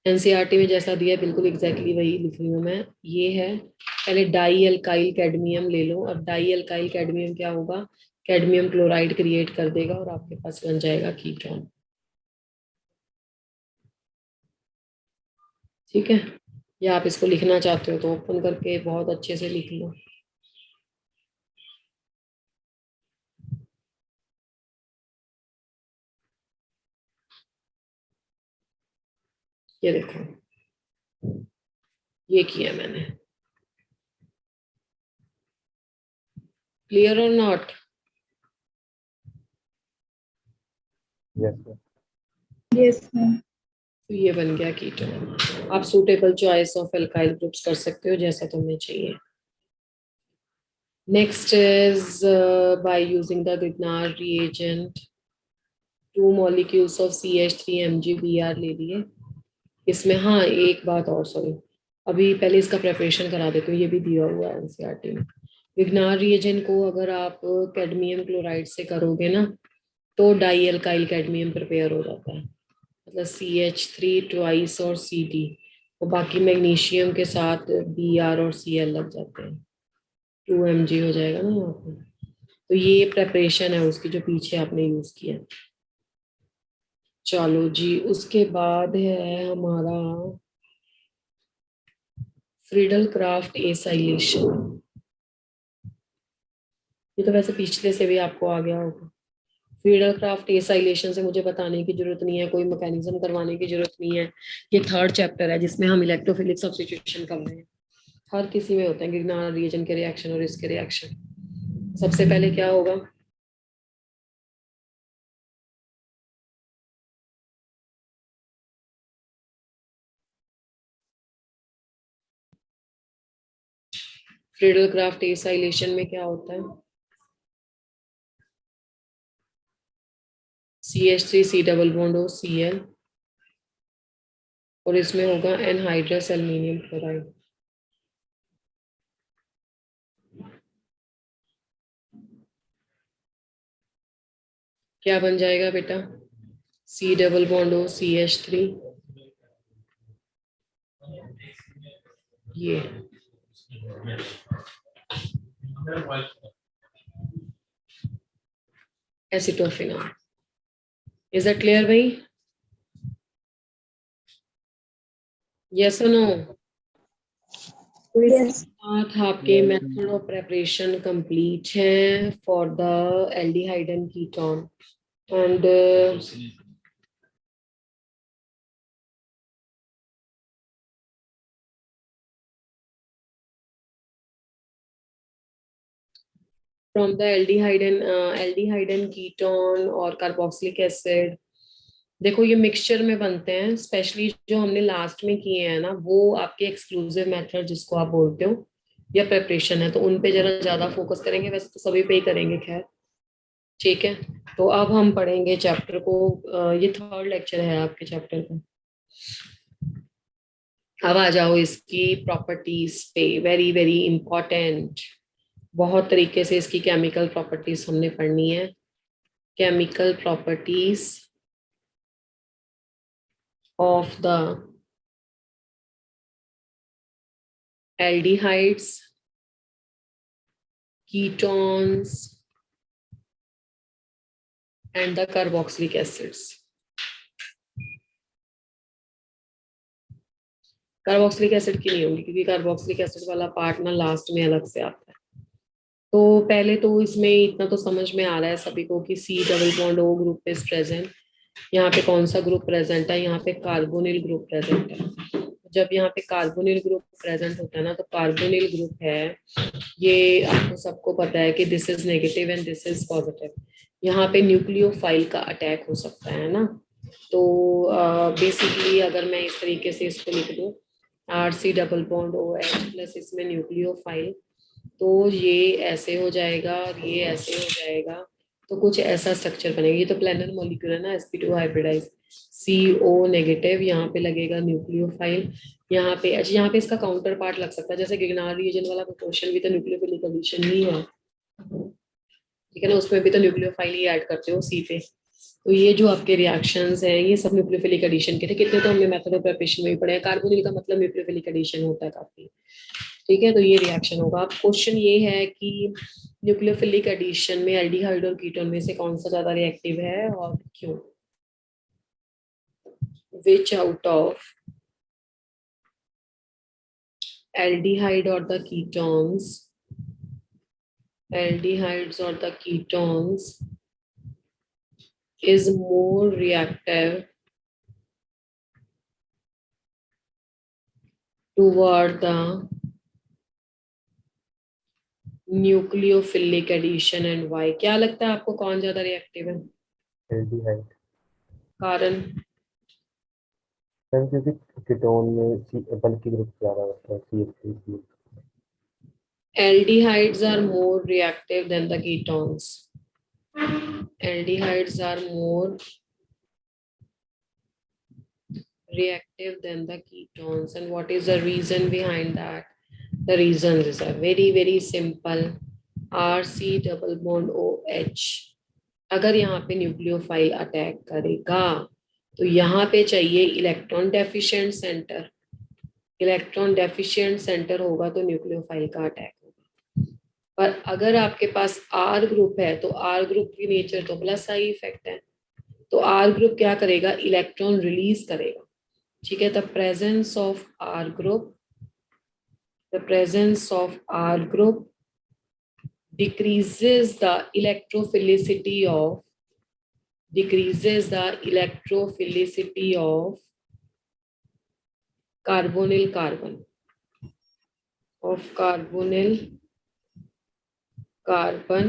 NCERT में जैसा दिया है बिल्कुल एग्जैक्टली वही लिख रही हूँ मैं। ये है, पहले डाई अल्काइल कैडमियम ले लो। अब डाई अल्काइल कैडमियम क्या होगा, कैडमियम क्लोराइड क्रिएट कर देगा और आपके पास बन जाएगा कीटोन। ठीक है, या आप इसको लिखना चाहते हो तो ओपन करके बहुत अच्छे से लिख लो। ये देखो, ये किया मैंने। क्लियर और not? Yes, sir. Yes, ma'am. तो ये बन गया कीटोन। आप suitable choice of alkyl groups कर सकते हो जैसा तुम्हें चाहिए। Next is by using the Grignard reagent 2 molecules of CH3 MgBr ले लिए। इसमें हाँ एक बात और, सॉरी, अभी पहले इसका प्रेपरेशन करा देते हो, ये भी दिया हुआ है एनसीईआरटी में। Grignard reagent को अगर आप कैडमियम क्लोराइड से करोगे ना, तो डाई अल्काइल कैडमियम प्रिपेयर हो जाता है, मतलब CH3 ट्वाइस और Cd, और बाकी मैग्नीशियम के साथ Br और Cl लग जाते हैं, 2 Mg हो जाएगा ना यहाँ पे। तो ये प्रेपरेशन है उसकी जो पीछे आपने यूज किया। चलो जी, उसके बाद है हमारा फ्रीडल क्राफ्ट एसाइलेशन। ये तो वैसे पिछले से भी आपको आ गया होगा। फीडर क्राफ्ट एसाइलेशन से मुझे बताने की जरूरत नहीं है, कोई मैकेनिज्म करवाने की जरूरत नहीं है। ये थर्ड चैप्टर है जिसमें हम इलेक्ट्रोफिलिक सब्स्टिट्यूशन कर रहे हैं। हर किसी में होते हैं गिरनार रिएजन के रिएक्शन और इसके रिएक्शन। सबसे पहले क्या होगा, फ्रीडल क्राफ्ट एसाइलेशन में क्या होता है, CH3 C double bond O Cl, और इसमें होगा एनहाइड्रस एल्यूमिनियम क्लोराइड। क्या बन जाएगा बेटा, C double bond O CH3, ये एसिटोफिनॉल। इज दैट क्लियर भाई? यस और नो? तो इसके Yes. साथ आपके मेथड ऑफ प्रेपरेशन कंप्लीट है for the aldehyde and ketone. And from the aldehyde and ketone और कार्बोक्सिलिक एसिड, देखो ये मिक्सचर में बनते हैं। स्पेशली जो हमने लास्ट में किए हैं ना, वो आपके एक्सक्लूसिव मेथड जिसको आप बोलते हो या प्रेपरेशन है, तो उन पे जरा ज्यादा फोकस करेंगे। वैसे तो सभी पे ही करेंगे, खैर ठीक है। तो अब हम पढ़ेंगे चैप्टर को, ये थर्ड लेक्चर है आपके चैप्टर का। अब आ जाओ इसकी प्रॉपर्टीज पे, वेरी वेरी इंपॉर्टेंट। बहुत तरीके से इसकी केमिकल प्रॉपर्टीज हमने पढ़नी है। Chemical properties of the aldehydes, ketones and the carboxylic acids। Carboxylic acid की नहीं होगी क्योंकि कार्बोक्सिलिक एसिड वाला पार्ट ना लास्ट में अलग से आता है। तो पहले तो इसमें इतना तो समझ में आ रहा है सभी को कि C double bond O group is present. यहाँ पे कौन सा ग्रुप प्रेजेंट है, यहाँ पे कार्बोनिल ग्रुप प्रेजेंट है। जब यहाँ पे कार्बोनिल ग्रुप प्रेजेंट होता है ना, तो कार्बोनिल ग्रुप है, ये आपको सबको पता है कि this is negative and this is positive. यहाँ पे न्यूक्लियोफाइल का अटैक हो सकता है ना। तो बेसिकली अगर मैं इस तरीके से इसको लिख दूं, RC double bond OH plus इसमें न्यूक्लियोफाइल, तो ये ऐसे हो जाएगा और ये ऐसे हो जाएगा। तो कुछ ऐसा स्ट्रक्चर बनेगा। ये तो प्लेनर मॉलिक्यूल है ना, sp2 हाइब्रिडाइज, CO नेगेटिव, यहाँ पे लगेगा न्यूक्लियोफाइल। यहाँ पे अच्छा, यहाँ पे इसका काउंटर पार्ट लग सकता है, जैसे गिगनार रीजन वाला प्रोपोर्शन भी तो न्यूक्लियोफिलिक एडिशन ही है, ठीक है ना। उसमें भी तो न्यूक्लियोफाइल ही ऐड करते हो C पे। तो ये जो आपके रिएक्शंस हैं ये सब न्यूक्लियोफिलिक एडिशन के थे। कितने तो हमने मेथड ऑफ प्रिपरेशन में भी पढ़े हैं। कार्बोनिल का मतलब न्यूक्लियोफिलिक एडिशन होता है काफी, ठीक है। तो ये रिएक्शन होगा। अब क्वेश्चन ये है कि न्यूक्लियोफिलिक एडिशन में एल्डिहाइड और कीटोन में से कौन सा ज्यादा रिएक्टिव है और क्यों। विच out of aldehyde or the ketones, aldehydes or the ketones is more reactive toward the nucleophilic addition and why. क्या लगता है आपको कौन ज्यादा रिएक्टिव है? एल्डिहाइड कारण सर, क्योंकि कीटोन में सी बल की ग्रुप ज्यादा होता है, CH3। aldehydes are more reactive than the ketones, aldehydes are more reactive than the ketones. And what is the reason behind that? The reasons are very very simple। RC double bond OH अगर यहाँ पे nucleophile attack करेगा तो यहाँ पे चाहिए electron deficient centre. Electron deficient centre होगा तो न्यूक्लियोफाइल का अटैक होगा। पर अगर आपके पास R ग्रुप है तो R ग्रुप की नेचर तो प्लस आई इफेक्ट है, तो R ग्रुप क्या करेगा, इलेक्ट्रॉन रिलीज करेगा, ठीक है। The presence of R group, the presence of R group decreases the electrophilicity of carbonyl carbon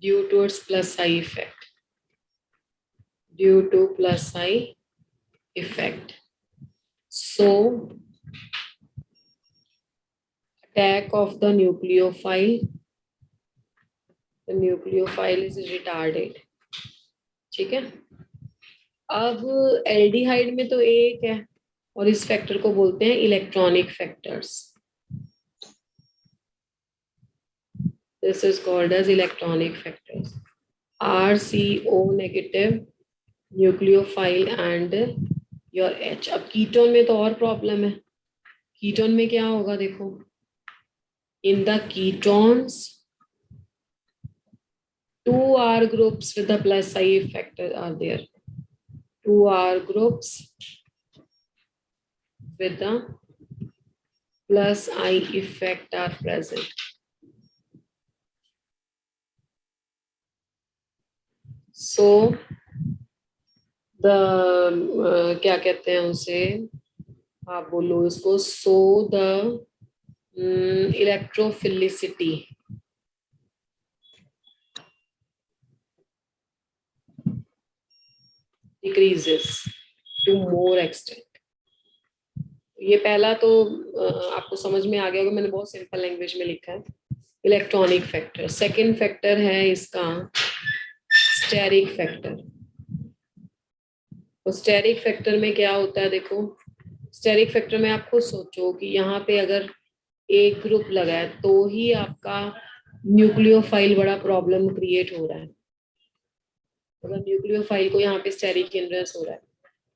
due to its plus I effect. So attack of the nucleophile is retarded. ठीक है. अब aldehyde में तो एक है और इस फैक्टर को बोलते हैं electronic factors. This is called as electronic factors. RCO negative nucleophile and your H. अब कीटोन में तो और प्रॉब्लम है. कीटोन में क्या होगा देखो. In the ketones, 2 R groups with the plus I factor are there. 2 R groups with the plus I effect are present. So the क्या कहते हैं उसे, आप बोलो इसको. So the electrophilicity decreases to more extent. ये पहला तो आपको समझ में आ गया होगा, मैंने बहुत सिंपल लैंग्वेज में लिखा है. Electronic factor. सेकंड फैक्टर है इसका स्टेरिक फैक्टर. तो स्टेरिक फैक्टर में क्या होता है देखो. स्टेरिक फैक्टर में आप खुद सोचो कि यहाँ पे अगर एक ग्रुप लगा है तो ही आपका न्यूक्लियोफाइल बड़ा प्रॉब्लम क्रिएट हो रहा है. अगर न्यूक्लियोफाइल को यहाँ पे स्टेरिक हिंड्रेंस हो रहा है,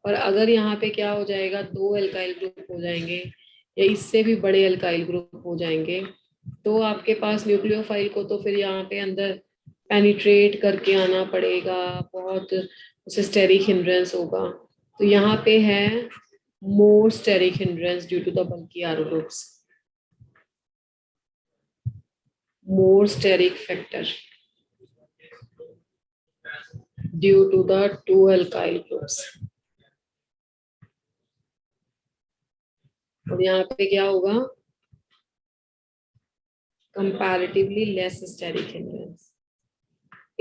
और अगर यहाँ पे क्या हो जाएगा, 2 एल्काइल ग्रुप हो जाएंगे या इससे भी बड़े एल्काइल ग्रुप हो जाएंगे, तो आपके पास न्यूक्लियोफाइल को तो फिर यहाँ पे अंदर पेनिट्रेट करके आना पड़ेगा, बहुत उसे स्टेरिक हिंड्रेंस होगा. तो यहाँ पे है more steric hindrance due to the bulky are groups. More steric factor due to the 2 alkyl groups. और यहाँ पे क्या होगा, कंपैरेटिवली लेस स्टेरिक हिंड्रेंस.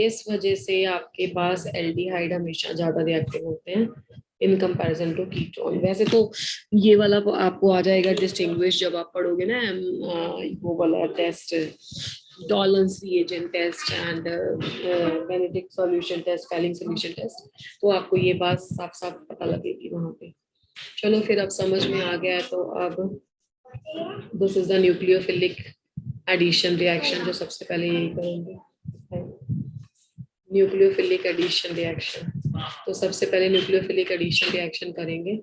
इस वजह से आपके पास एल्डिहाइड हमेशा ज्यादा रिएक्टिव होते हैं इन कंपैरिजन टू कीटोन. वैसे तो ये वाला आपको आ जाएगा डिस्टिंग्विश जब आप पढ़ोगे ना वो वाला test, Tollens reagent test and Benedict solution test, Fehling solution test, तो आपको ये बात साफ साफ पता लगेगी वहां पे. चलो फिर अब समझ में आ गया. तो अब this is the nucleophilic addition reaction, जो सबसे पहले यही करेंगे, न्यूक्लियोफिलिक एडिशन रिएक्शन. तो सबसे पहले न्यूक्लियोफिलिक एडिशन रिएक्शन करेंगे.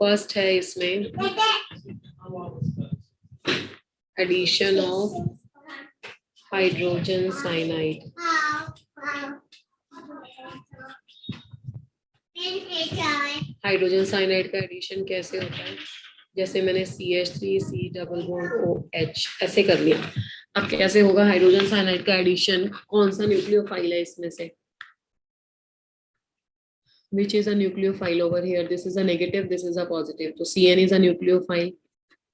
फर्स्ट है इसमें addition of hydrogen cyanide. Hydrogen cyanide का एडिशन कैसे होता है, जैसे मैंने CH3 डबल बॉन्ड OH ऐसे कर लिया. अब कैसे होगा हाइड्रोजन साइनाइड का एडिशन, कौन सा न्यूक्लियोफाइल है इसमें से, which is a nucleophile over here, this is a negative, this is a positive. तो CN is a nucleophile,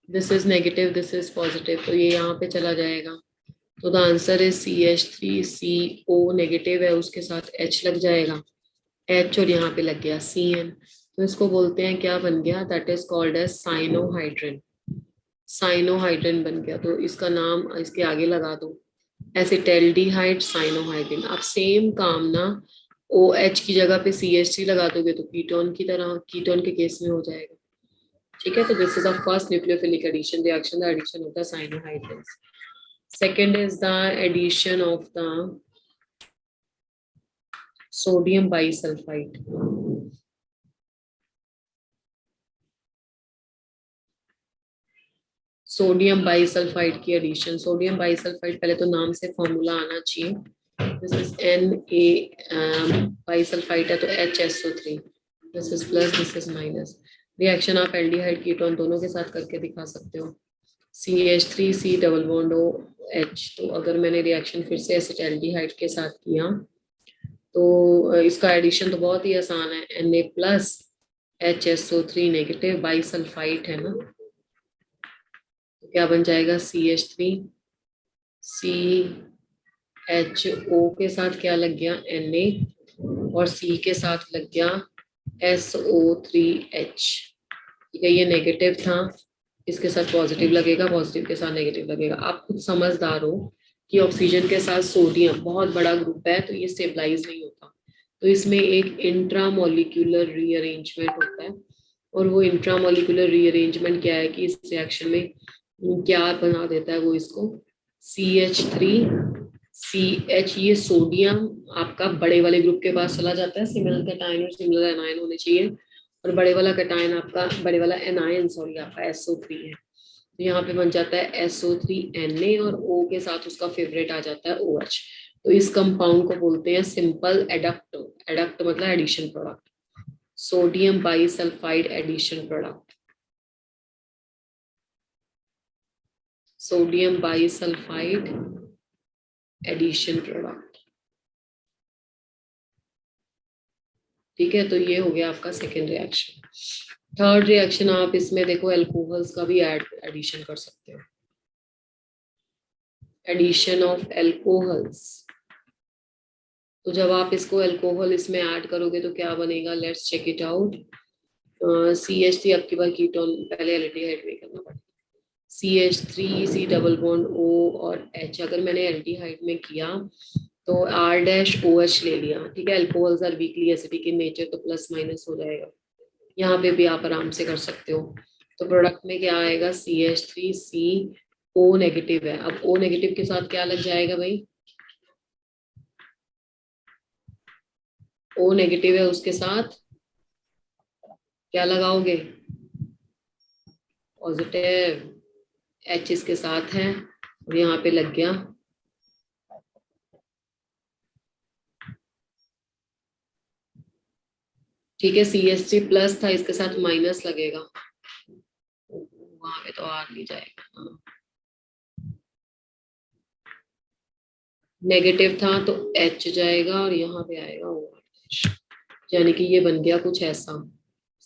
this is negative, this is positive, तो ये यहाँ पे चला जाएगा. तो the answer is CH3CO negative है, उसके साथ H लग जाएगा, H और यहाँ पे लग गया CN. तो इसको बोलते हैं, क्या बन गया, that is called as cyanohydrin. Cyanohydrin बन गया. तो इसका नाम इसके आगे लगा दो, एसिटाल्डिहाइड साइनोहाइड्रिन. अब सेम काम ना OH की जगह पे CH3 लगा दोगे तो कीटोन की तरह, कीटोन के केस में हो जाएगा. ठीक है. तो this is the first nucleophilic addition reaction, the addition of the cyanohydrins. Second is the addition of the sodium bisulfite. Sodium bisulfite की एडिशन. सोडियम बाइसल्फाइड पहले तो नाम से फॉर्मूला आना चाहिए. दिस इज Na बाइसल्फाइड है तो HSO3. This is plus, this is minus. Reaction आप एल्डिहाइड कीटोन दोनों के साथ करके दिखा सकते हो. CH3C double bond H। तो अगर मैंने रिएक्शन फिर से एसिटाल्डिहाइड के साथ किया तो इसका एडिशन तो बहुत ही आसान है, Na plus HSO3 negative by sulphide है ना, तो क्या बन जाएगा CH3, CHO के साथ क्या लग गया Na, और C के साथ लग गया SO3H। ठीक है, ये नेगेटिव था, इसके साथ पॉजिटिव लगेगा, पॉजिटिव के साथ नेगेटिव लगेगा। आप खुद समझदार हो कि ऑक्सीजन के साथ सोडियम बहुत बड़ा ग्रुप है, तो ये स्टेबलाइज नहीं होता, तो इसमें एक इंट्रामोलिक्यूलर रीअरेंजमेंट होता है। और वो इंट्रामोलिक्यूलर रीअरेंजमेंट क्या है कि इस रिएक्शन में क्या बना देता है वो, इसको CH3CH, ये सोडियम आपका बड़े वाले ग्रुप के पास चला जाता है, सिमिलर कैटायन और सिमिलर एनायन होने चाहिए, और बड़े वाला कैटायन आपका, बड़े वाला एनायन सॉरी आपका SO3 है, तो यहाँ पे बन जाता है SO3Na, और O के साथ उसका फेवरेट आ जाता है OH। तो इस कंपाउंड को बोलते हैं सिंपल एडक्ट। एडक्ट मतलब addition product, sodium bisulphite addition product, sodium bisulphite addition product. ठीक है, तो ये हो गया आपका सेकेंड रिएक्शन। थर्ड रिएक्शन आप इसमें देखो एल्कोहल्स का भी एडिशन कर सकते हो, एडिशन ऑफ एल्कोहल्स। तो जब आप इसको अल्कोहल इसमें ऐड करोगे तो क्या बनेगा, let's check it out. CH3 आपके पास कीटोन, पहले एल्डिहाइड में करना पड़ेगा, CH3 C double bond O और H। अगर मैंने एल्डिहाइड में किया तो R-OH ले लिया, ठीक है, alcohols are weakly acidic in nature, तो प्लस माइनस हो जाएगा, यहाँ पे भी आप आराम से कर सकते हो। तो प्रोडक्ट में क्या आएगा, CH3CO नेगेटिव है, अब O नेगेटिव के साथ क्या लग जाएगा भाई, O नेगेटिव है उसके साथ क्या लगाओगे, पॉजिटिव, H इसके साथ है और यहाँ पे लग गया, ठीक है, CH3 प्लस था, इसके साथ माइनस लगेगा, वहां पे तो R नहीं जाएगा, नेगेटिव था तो H जाएगा और यहाँ पे आएगा OH, यानी कि ये बन गया कुछ ऐसा,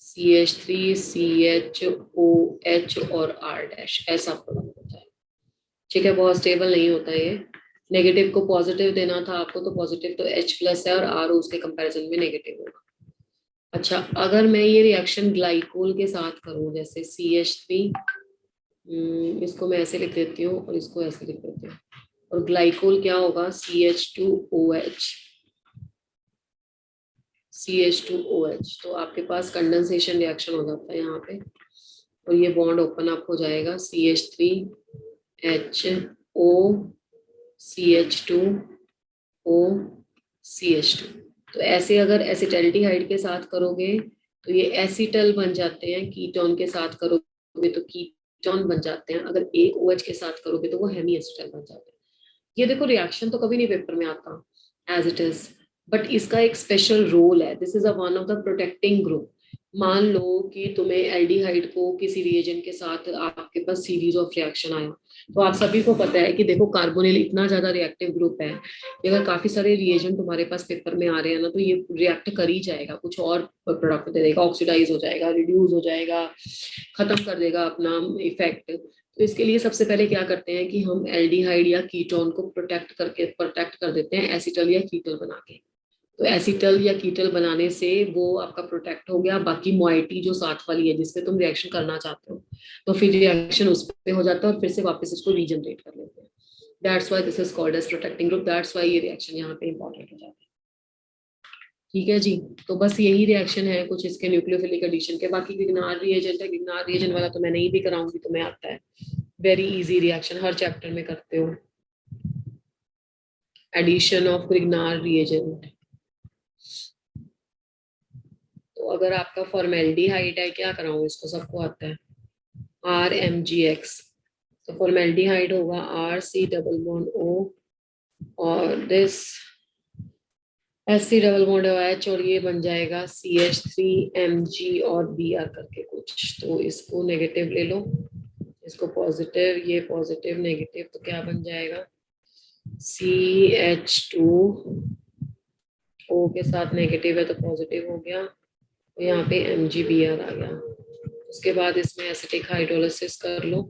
CH3 CHOH और R' ऐसा प्रोडक्ट होता है। ठीक है, बहुत स्टेबल नहीं होता ये, नेगेटिव को पॉजिटिव देना था आपको, तो पॉजिटिव तो H प्लस है और R उसके कंपैरिजन में नेगेटिव होगा। अच्छा, अगर मैं ये रिएक्शन ग्लाइकोल के साथ करूं, जैसे CH3, इसको मैं ऐसे लिख देती हूँ और इसको ऐसे लिख देती हूँ, और ग्लाइकोल क्या होगा, CH2OH, तो आपके पास कंडेंसेशन रिएक्शन हो जाता है यहाँ पे, और ये बॉन्ड ओपन अप हो जाएगा, CH3HO CH2O CH2। तो ऐसे अगर एसिटल्डिहाइड के साथ करोगे तो ये एसिटल बन जाते हैं, कीटोन के साथ करोगे तो कीटोन बन जाते हैं, अगर एक OH के साथ करोगे तो वो हेमी एसिटल बन जाते हैं। ये देखो रिएक्शन तो कभी नहीं पेपर में आता एज इट इज, बट इसका एक स्पेशल रोल है, this is a one of the protecting group. मान लो कि तुम्हें एल्डिहाइड को किसी रिएजेंट के साथ आपके पास सीरीज ऑफ रिएक्शन आया, तो आप सभी को पता है कि देखो कार्बोनिल इतना ज्यादा रिएक्टिव ग्रुप है कि अगर काफी सारे रिएजेंट तुम्हारे पास पेपर में आ रहे हैं ना, तो ये रिएक्ट कर ही जाएगा, कुछ और प्रोडक्ट दे देगा, ऑक्सीडाइज हो जाएगा, रिड्यूस हो जाएगा, खत्म कर देगा अपना इफेक्ट। तो इसके लिए सबसे पहले क्या करते हैं कि हम एल्डिहाइड या कीटोन को प्रोटेक्ट कर देते हैं एसिटल या कीटल बना के। तो एसिटल या कीटल बनाने से वो आपका प्रोटेक्ट हो गया, बाकी मोइटी जो साथ वाली है जिसपे तुम रिएक्शन करना चाहते हो, तो फिर रिएक्शन उस पे हो जाता है और फिर से वापस इसको रीजनरेट कर लेते हैं। That's why this is called as protecting group, that's why ये रिएक्शन यहाँ पे इंपॉर्टेंट हो जाता है। ठीक है जी, तो बस यही रिएक्शन है कुछ इसके न्यूक्लियोफिलिक एडिशन के, बाकी गिग्नार रिएजेंट है, गिग्नार रिएजेंट वाला तो मैं नहीं भी कराऊंगी, तुम्हें आता है, वेरी इजी रिएक्शन, हर चैप्टर में करते हो, एडिशन ऑफ ग्रिग्नार रिएजेंट। तो अगर आपका फॉर्मेल्डिहाइड है, क्या कराऊं, इसको सबको आता है, RMgX, तो फॉर्मेल्डिहाइड होगा RC डबल बॉन्ड O और this SC double bond OH, और ये बन जाएगा CH3Mg और Br करके कुछ, तो इसको नेगेटिव ले लो, इसको पॉजिटिव, ये पॉजिटिव नेगेटिव, तो क्या बन जाएगा CH2 O के साथ नेगेटिव है तो पॉजिटिव हो गया, तो यहाँ पे MgBr आ गया। उसके बाद इसमें एसिटिक हाइड्रोलिसिस कर लो,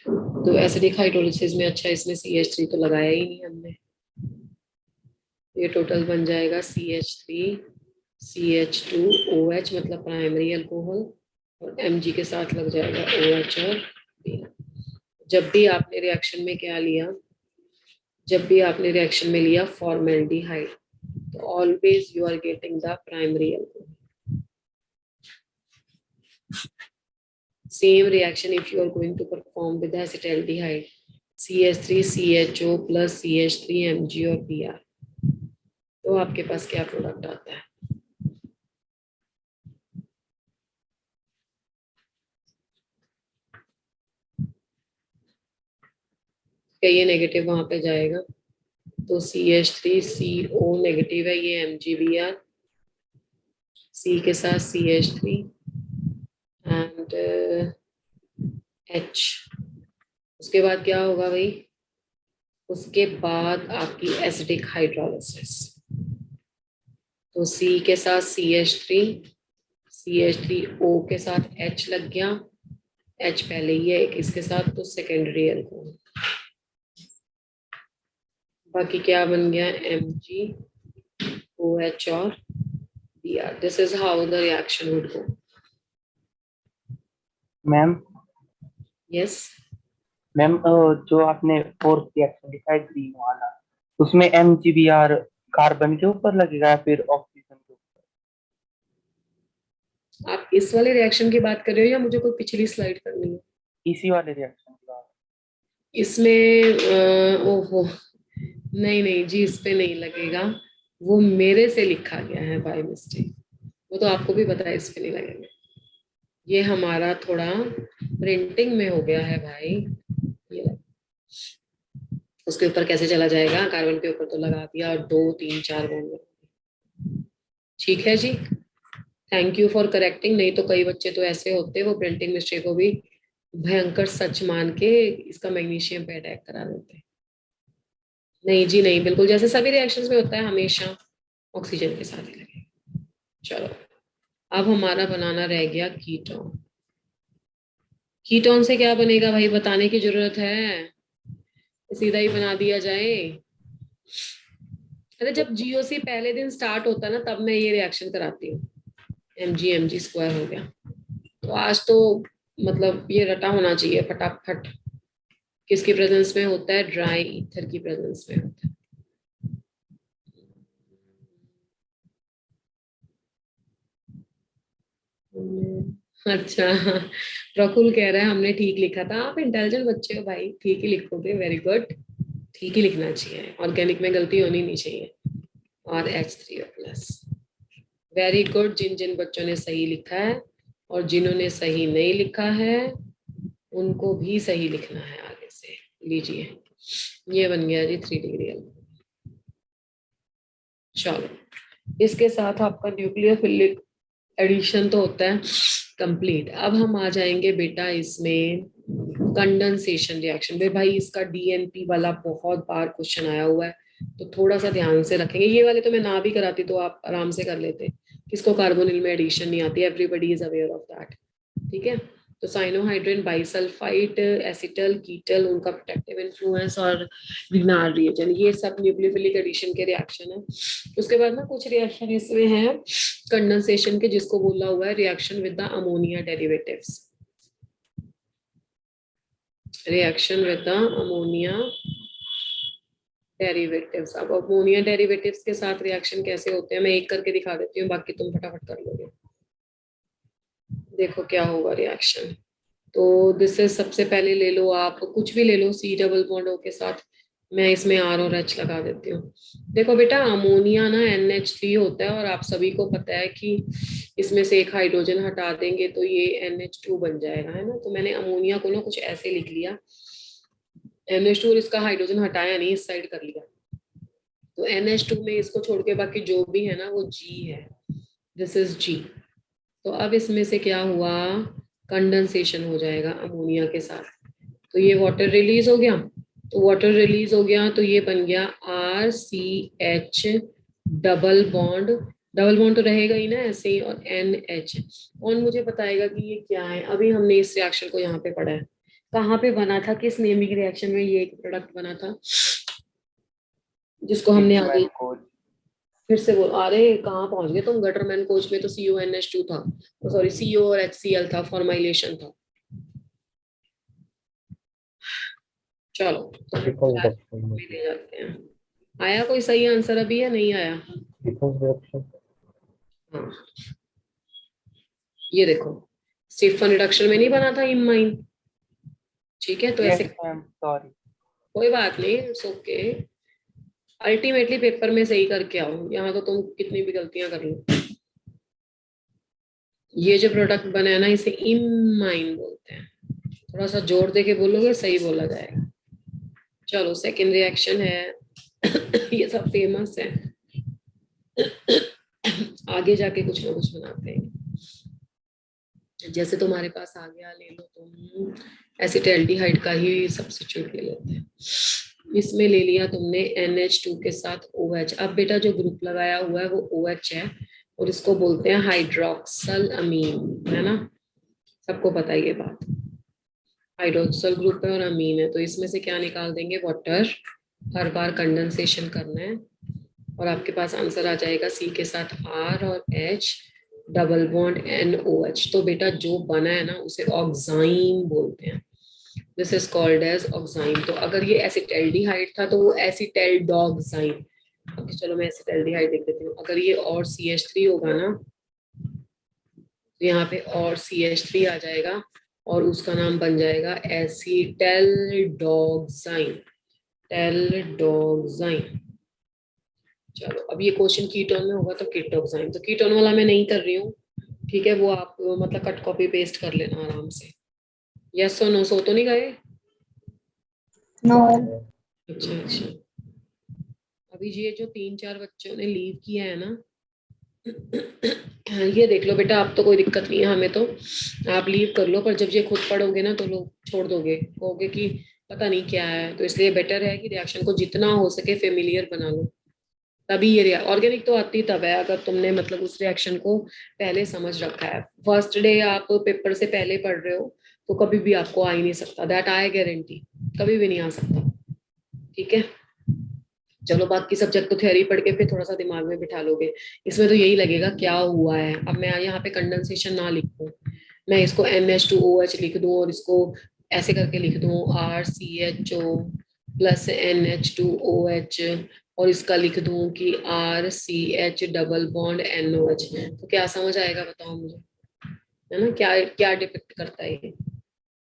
तो एसिडिक हाइड्रोलिसिस में अच्छा इसमें CH3 तो लगाया ही नहीं हमने, ये टोटल बन जाएगा CH3 CH2OH मतलब प्राइमरी अल्कोहल, और Mg के साथ लग जाएगा OH और Br। जब भी आपने रिएक्शन में क्या लिया, जब भी आपने रिएक्शन में लिया फॉर्मेल्डिहाइड, तो always you are getting the primary alcohol. Same reaction if you are going to perform with acetaldehyde, CH3CHO plus CH3Mg और Br, तो आपके पास क्या प्रोडक्ट आता है? क्या ये नेगेटिव वहां पे जाएगा, तो CH3CO नेगेटिव है, ये MgBr, C के साथ CH3 एंड H। उसके बाद क्या होगा भाई, उसके बाद आपकी एसिडिक हाइड्रोलिसिस, तो C के साथ CH3, CH3O के साथ H लग गया, H पहले ही है एक इसके साथ, तो सेकेंडरी अल्कोहल। बाकी क्या बन गया, MgOH और Br। This is how the reaction would go. Ma'am yes, ma'am जो आपने फोर्थ रिएक्शन लिखा है ग्रीन वाला, उसमें MgBr कार्बन के ऊपर लगेगा या फिर ऑक्सीजन के ऊपर? आप इस वाले रिएक्शन की बात कर रहे हो या मुझे कोई पिछली स्लाइड करनी है? इसी वाले रिएक्शन की बात। इसमें ओहो, नहीं नहीं जी, इस पे नहीं लगेगा, वो मेरे से लिखा गया है बाय मिस्टेक, वो तो आपको भी पता है इस पे नहीं लगेगा, ये हमारा थोड़ा प्रिंटिंग में हो गया है भाई, ये उसके ऊपर कैसे चला जाएगा, कार्बन के ऊपर तो लगा दिया और 2 3 4 बॉन्ड। ठीक है जी, थैंक यू फॉर करेक्टिंग। नहीं तो कई बच्चे तो ऐसे होते, वो प्रिंटिंग मिस्टेक को भी भयंकर सच मान के इसका मैग्नीशियम पे अटैक करा देते हैं। नहीं जी नहीं, बिल्कुल जैसे सभी रिएक्शंस में होता है, हमेशा ऑक्सीजन के साथ ही लगेगा। चलो, अब हमारा बनाना रह गया कीटोन। कीटोन से क्या बनेगा भाई, बताने की जरूरत है, सीधा ही बना दिया जाए। अरे जब GOC पहले दिन स्टार्ट होता है ना, तब मैं ये रिएक्शन कराती हूँ, Mg हो गया। तो आज तो मतलब ये रटा होना चाहिए फटाफट। किसकी प्रेजेंस में होता है, ड्राई ईथर की प्रेजेंस में होता है। अच्छा, प्रकुल कह रहा है हमने ठीक लिखा था। आप इंटेलिजेंट बच्चे हो भाई, ठीक ही लिखोगे, वेरी गुड, ठीक ही लिखना चाहिए, ऑर्गेनिक में गलती होनी नहीं चाहिए। और H3O प्लस, वेरी गुड। जिन जिन बच्चों ने सही लिखा है और जिन्होंने सही नहीं लिखा है उनको भी सही लिखना है आगे से। लीजिए, ये बन गया जी 3 डिग्री अल्कोहल। चलो, इसके साथ आपका न्यूक्लियोफिलिक एडिशन तो होता है कंप्लीट। अब हम आ जाएंगे बेटा इसमें कंडेंसेशन रिएक्शन में। भाई इसका DNP वाला बहुत बार क्वेश्चन आया हुआ है, तो थोड़ा सा ध्यान से रखेंगे। ये वाले तो मैं ना भी कराती तो आप आराम से कर लेते, किसको कार्बोनिल में एडिशन नहीं आती, everybody is aware of that. ठीक है, तो साइनोहाइड्रिन बाइसल्फाइड एसिटल कीटल, उनका प्रोटेक्टिव इन्फ्लुएंस और ग्रिग्नार्ड रिएजन, ये सब न्यूक्लियोफिलिक एडिशन के रिएक्शन है। उसके बाद ना कुछ रिएक्शन इसमें है कंडेंसेशन के, जिसको बोला हुआ है reaction with the ammonia derivatives, reaction with the ammonia derivatives. अब अमोनिया डेरिवेटिव्स के साथ रिएक्शन कैसे होते हैं मैं एक करके दिखा देती हूँ, बाकी तुम फटाफट कर लोगे। देखो क्या होगा रिएक्शन, तो दिस इज, सबसे पहले ले लो आप कुछ भी ले लो, C डबल बॉन्ड O के साथ, मैं इसमें R और H लगा देती हूँ। देखो बेटा, अमोनिया ना NH3 होता है, और आप सभी को पता है कि इसमें से एक हाइड्रोजन हटा देंगे तो ये NH2 बन जाएगा, है ना। तो मैंने अमोनिया को ना कुछ ऐसे लिख लिया, NH2, और इसका हाइड्रोजन हटाया नहीं, इस साइड कर लिया, तो NH2 में इसको छोड़ के बाकी जो भी है ना वो G है, दिस इज G। तो अब इसमें से क्या हुआ, कंडेंसेशन हो जाएगा अमोनिया के साथ। तो ये वाटर रिलीज हो गया, तो वाटर रिलीज हो गया तो ये बन गया RCH डबल बॉन्ड तो रहेगा ही ना ऐसे ही, और NH। कौन मुझे बताएगा कि ये क्या है? अभी हमने इस रिएक्शन को यहाँ पे पढ़ा है, कहाँ पे बना था, किस नेमिंग रिएक्शन में ये एक प्रोडक्ट बना था जिसको हमने आगे कोच। फिर से बोल। अरे कहाँ पहुंच गए तुम, गटरमैन कोच में तो CuNH2 था, तो सॉरी CO और HCl था, फॉर्माइलेशन था। चलो तो डिफरेंस फिलहाल रिएक्शन। भी ले जाते हैं। आया कोई सही आंसर अभी या नहीं आया? Difference reaction. हाँ, ये देखो स्टीफन रिडक्शन में नहीं बना था इमाइन, ठीक है? तो यस ऐसे मैम, सॉरी। कोई बात नहीं, इट्स ओके। अल्टीमेटली पेपर में सही करके आओ, यहाँ तो तुम कितनी भी गलतियां कर लो। ये जो प्रोडक्ट बना है ना, इसे इमाइन बोलते हैं। थोड़ा सा जोर दे के बोलोगे सही बोला जाएगा। चलो सेकेंड रिएक्शन है ये सब फेमस है, आगे जाके कुछ ना कुछ बनाते हैं। जैसे तुम्हारे पास आ गया, ले लो तुम एसिटाल्डिहाइड का ही सब्स्टिट्यूट ले लेते हैं। इसमें ले लिया तुमने NH2 के साथ OH। अब बेटा जो ग्रुप लगाया हुआ है वो OH है, और इसको बोलते हैं हाइड्रोक्सल अमीन, है ना? सबको पता है ये बात, हाइड्रोक्सल ग्रुप है और अमीन है। तो इसमें से क्या निकाल देंगे? वाटर। हर बार कंडेंसेशन करना है और आपके पास आंसर आ जाएगा C के साथ R और H डबल बॉन्ड NOH। तो बेटा जो बना है ना उसे ऑक्साइन बोलते हैं, दिस इज कॉल्ड एज ऑक्साइन। तो अगर ये एसिटाल्डिहाइड था तो वो एसिटाल्डोक्साइन। ओके चलो मैं एसिटाल्डिहाइड लिख देती हूँ। अगर ये और CH3 होगा ना तो यहाँ पे और CH3 आ जाएगा और उसका नाम बन जाएगा एसिटाल्डोक्साइन, टेल्डोक्साइन। चलो अब ये क्वेश्चन कीटोन में होगा तो कीटोक्साइन, तो कीटोन वाला मैं नहीं कर रही हूँ, ठीक है? वो आप मतलब कट कॉपी पेस्ट कर लेना आराम से। यस और नो, सो तो नहीं गए? नो। अच्छा अच्छा, अभी ये जो 3-4 बच्चों ने लीव किया है ना ये देख लो बेटा, आप तो कोई दिक्कत नहीं है, हमें तो आप लीव कर लो, पर जब ये खुद पढ़ोगे ना तो लोग छोड़ दोगे, कहोगे कि पता नहीं क्या है। तो इसलिए बेटर है कि रिएक्शन को जितना हो सके फेमिलियर बना लो, तभी ये ऑर्गेनिक तो आती तब है अगर तुमने मतलब उस रिएक्शन को पहले समझ रखा है। फर्स्ट डे आप पेपर से पहले पढ़ रहे हो तो कभी भी आपको आ ही नहीं सकता, दैट आई गारंटी, कभी भी नहीं आ सकता, ठीक है? चलो बाकी सब्जेक्ट तो थ्योरी पढ़ के फिर थोड़ा सा दिमाग में बिठा लोगे, इसमें तो यही लगेगा क्या हुआ है। अब मैं यहाँ पे कंडेंसेशन ना लिखूं, मैं इसको NH2OH लिख दूं और इसको ऐसे करके लिख दूं RCHO प्लस NH2OH, और इसका लिख दूं कि RCH डबल बॉन्ड NOH, तो क्या समझ आएगा बताओ मुझे, है ना? क्या क्या डिपिक्ट करता है ये?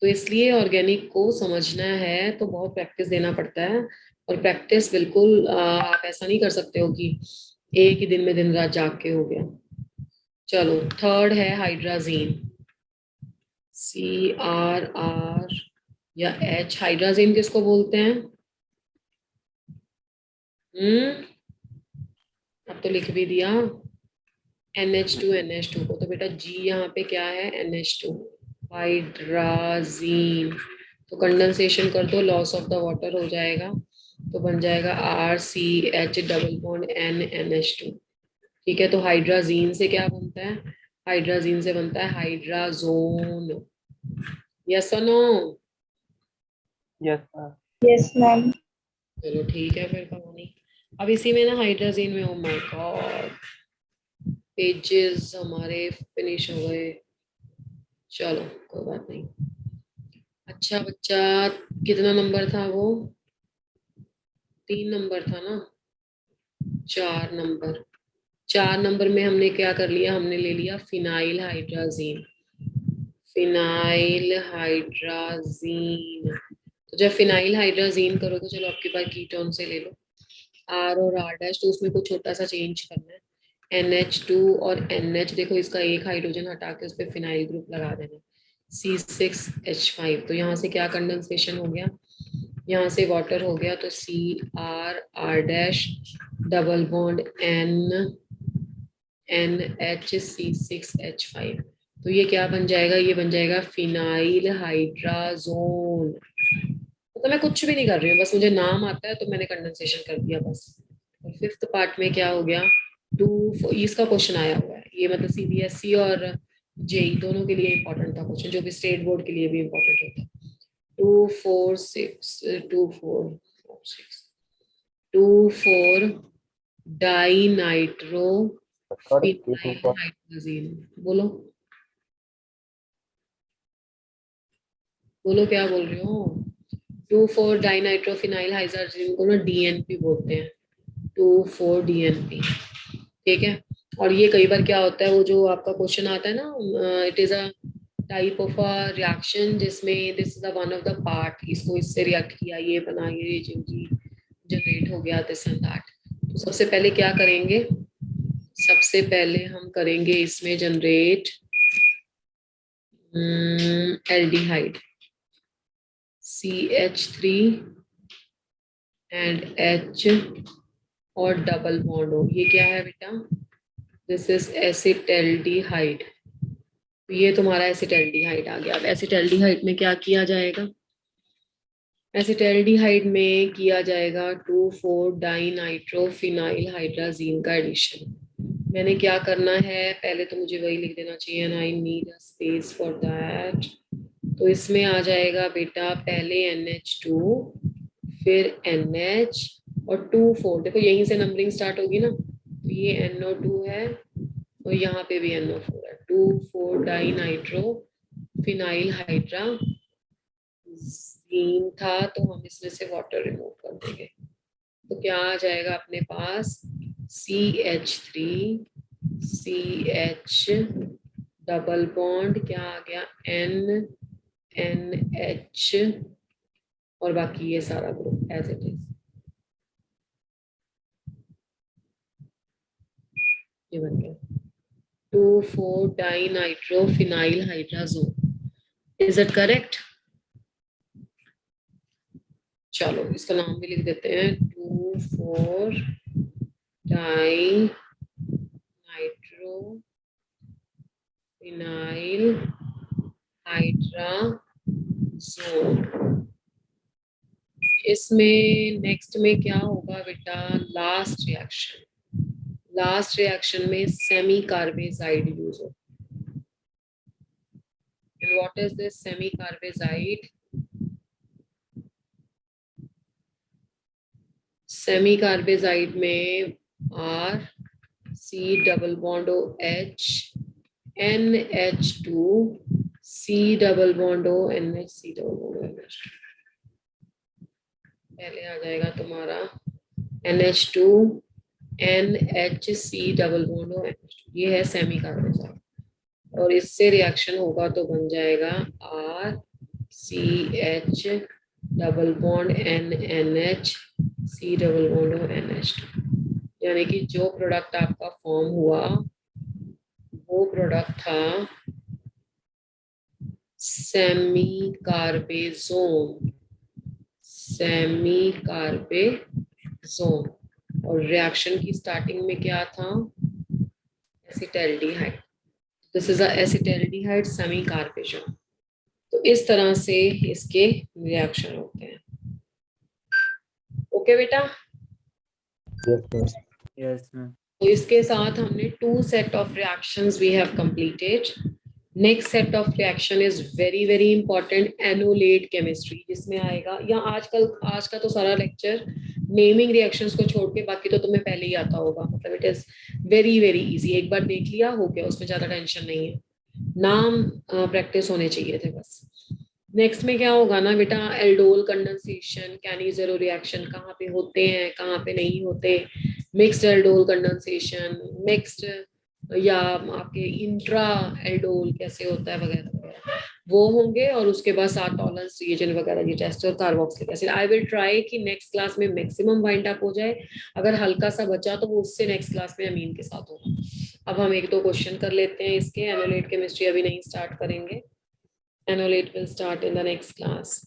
तो इसलिए ऑर्गेनिक को समझना है तो बहुत प्रैक्टिस देना पड़ता है, और प्रैक्टिस बिल्कुल आप ऐसा नहीं कर सकते हो कि एक ही दिन में दिन रात जाग के हो गया। चलो थर्ड है हाइड्राजीन, CRR या H। हाइड्राजीन किसको बोलते हैं? अब तो लिख भी दिया NH2 को, तो बेटा G यहाँ पे क्या है? NH2, hydrazine. तो कंडेंसेशन कर दो, लॉस ऑफ द वाटर हो जाएगा, तो बन जाएगा RCH डबल बॉन्ड NH2, ठीक है? तो हाइड्राजीन से क्या बनता है? हाइड्राजीन से बनता है हाइड्राजोन। यस और no? Yes ma'am. Yes ma'am. चलो ठीक है फिर, कहानी अब इसी में ना हाइड्राजीन में, ओ माय गॉड पेजेस हमारे फिनिश हो गए। चलो कोई बात नहीं। अच्छा बच्चा, कितना नंबर था वो? 3 नंबर था ना? 4 नंबर। 4 नंबर में हमने क्या कर लिया? हमने ले लिया फिनाइल हाइड्राजीन, फिनाइल हाइड्राजीन। तो जब फिनाइल हाइड्राजीन करोगे, चलो आपके पास कीटोन से ले लो R और R डैश, तो उसमें कुछ छोटा सा चेंज करना है। NH2 और NH, देखो इसका एक हाइड्रोजन हटा के उस पर फिनाइल ग्रुप लगा देना, C6H5। तो यहाँ से क्या कंडेंसेशन हो गया? यहाँ से वाटर हो गया, तो CR dash double bond NHC6H5। तो ये क्या बन जाएगा, ये बन जाएगा फिनाइल हाइड्राजोन। तो मैं कुछ भी नहीं कर रही हूँ, बस मुझे नाम आता है तो मैंने कंडेंसेशन कर दिया बस। और फिफ्थ पार्ट में क्या हो गया, इसका क्वेश्चन आया हुआ है ये, मतलब सीबीएसई और जेई दोनों के लिए इंपॉर्टेंट था क्वेश्चन, जो भी स्टेट बोर्ड के लिए भी इंपॉर्टेंट होता है। 2,4 डाई नाइट्रो फिनाइल हाइड्रोजीन। बोलो बोलो क्या बोल रही हो। 2,4 डाइनाइट्रोफिनाइल हाइड्रोजीन को ना डीएनपी बोलते हैं, 2,4 DNP। ठीक है। और ये कई बार क्या होता है, वो जो आपका क्वेश्चन आता है ना, it is a type of a reaction जिसमें this is the one of the part, इसको इससे रिएक्ट किया, ये बना, ये जनरेट हो गया, दिस एंड दैट। तो सबसे पहले क्या करेंगे, सबसे पहले हम करेंगे इसमें generate aldehyde, CH3 and H और डबल बॉन्ड हो। ये क्या है बेटा, दिस इज एसिटल्डिहाइड। ये तुम्हारा एसिटल्डिहाइड आ गया। अब एसिटल्डिहाइड में क्या किया जाएगा, एसिटल्डिहाइड में किया जाएगा 2,4 डाइनाइट्रोफिनाइल हाइड्राजीन का एडिशन। मैंने क्या करना है, पहले तो मुझे वही लिख देना चाहिए, and I need a space for that. तो इसमें आ जाएगा बेटा पहले NH2, फिर NH और 2,4, देखो यहीं से नंबरिंग स्टार्ट होगी ना, तो ये NO2 है और यहाँ पे भी NO4 है। 2,4 डाइनाइट्रो फिनाइल हाइड्राजीन था, तो हम इसमें से वाटर रिमूव कर देंगे। तो क्या आ जाएगा अपने पास, CH3 CH डबल बॉन्ड, क्या आ गया NH, और बाकी ये सारा ग्रुप एज इट इज, ये बन गया 2,4 dinitrophenyl hydrazone. Is it correct. चलो इसका नाम भी लिख देते हैं, 2,4 डाइनाइट्रोफिनाइल हाइड्राजोन। इसमें नेक्स्ट में क्या होगा बेटा, लास्ट रिएक्शन, लास्ट रिएक्शन में सेमी कार्बेजाइड यूज हो। And what is this semi carbazide? Semi carbazide में R C double bond O H NH2 C double bond O NH C double bond O NH2। पहले आ जाएगा तुम्हारा NH2 NHC double bond O NH2, ये है semi carbazide. और इससे reaction होगा तो बन जाएगा RCH double bond NNH C double bond और NH2। यानी कि जो प्रोडक्ट आपका फॉर्म हुआ वो प्रोडक्ट था सेमी कार्बेजोन, सेमी कार्बेजोन। और रिएक्शन की स्टार्टिंग में क्या था, acetaldehyde. This is a acetaldehyde semi carbazone. तो इस तरह से इसके रिएक्शन होते हैं। ओके बेटा। Yes ma'am. तो इसके साथ हमने 2 set of reactions we have completed. Next set of reaction is very very important, enolate chemistry, जिसमें आएगा, या आजकल आज का तो सारा लेक्चर नेमिंग रिएक्शंस को छोड़ के बाकी तो तुम्हें पहले ही आता होगा, मतलब it is very very easy, एक बार देख लिया हो गया, उसमें ज्यादा टेंशन नहीं है, नाम प्रैक्टिस होने चाहिए थे बस। नेक्स्ट में क्या होगा ना बेटा, एल्डोल कंडेंसेशन, कैनी-ज़ेरो रिएक्शन कहाँ पे होते हैं, कहाँ पे नहीं होते, मिक्स्ड एल्डोल कंडेंसेशन, मिक्स्ड या आपके इंट्रा एल्डोल कैसे होता है वगैरह वगैरह, वो होंगे। और उसके बाद साथ टॉलरेंस रिएजन वगैरह, ये टेस्ट और carboxylic acid. I will try कि नेक्स्ट क्लास में मैक्सिमम वाइंड अप हो जाए, अगर हल्का सा बचा तो वो उससे नेक्स्ट क्लास में अमीन के साथ होगा। अब हम एक दो क्वेश्चन कर लेते हैं इसके, एनोलेट केमिस्ट्री अभी नहीं स्टार्ट करेंगे, enolate will start in the next class.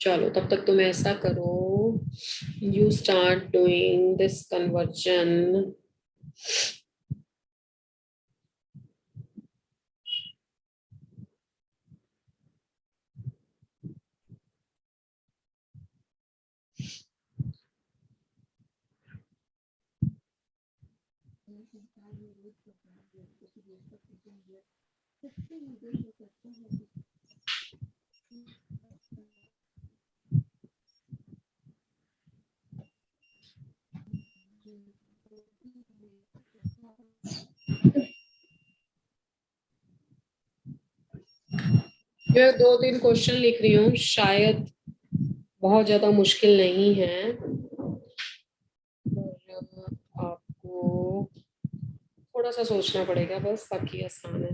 चलो तब तक तुम ऐसा करो, you start doing this conversion. मैं 2-3 क्वेश्चन लिख रही हूँ, शायद बहुत ज्यादा मुश्किल नहीं है, पर आपको थोड़ा सा सोचना पड़ेगा बस, बाकी आसान है।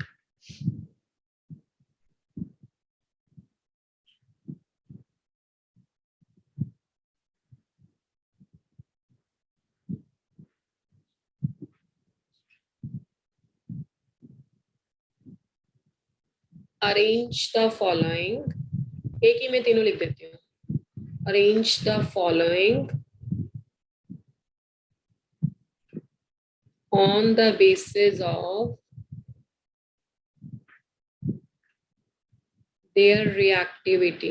अरेंज द फॉलोइंग, एक ही में तीनों लिख देती हूँ। Arrange the following on the basis of their reactivity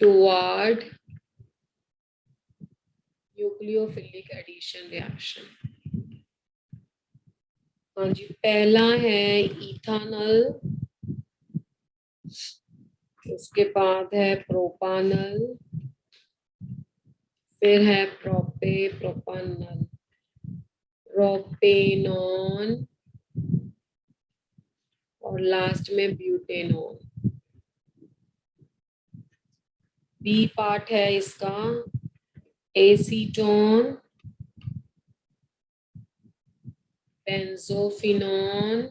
toward nucleophilic addition reaction। हाँ जी, पहला है इथानल, उसके बाद है प्रोपानल, फिर है प्रोपानल, प्रोपेनॉन और लास्ट में ब्यूटेनॉन। बी पार्ट है इसका एसीटोन, बेंजोफिनॉन,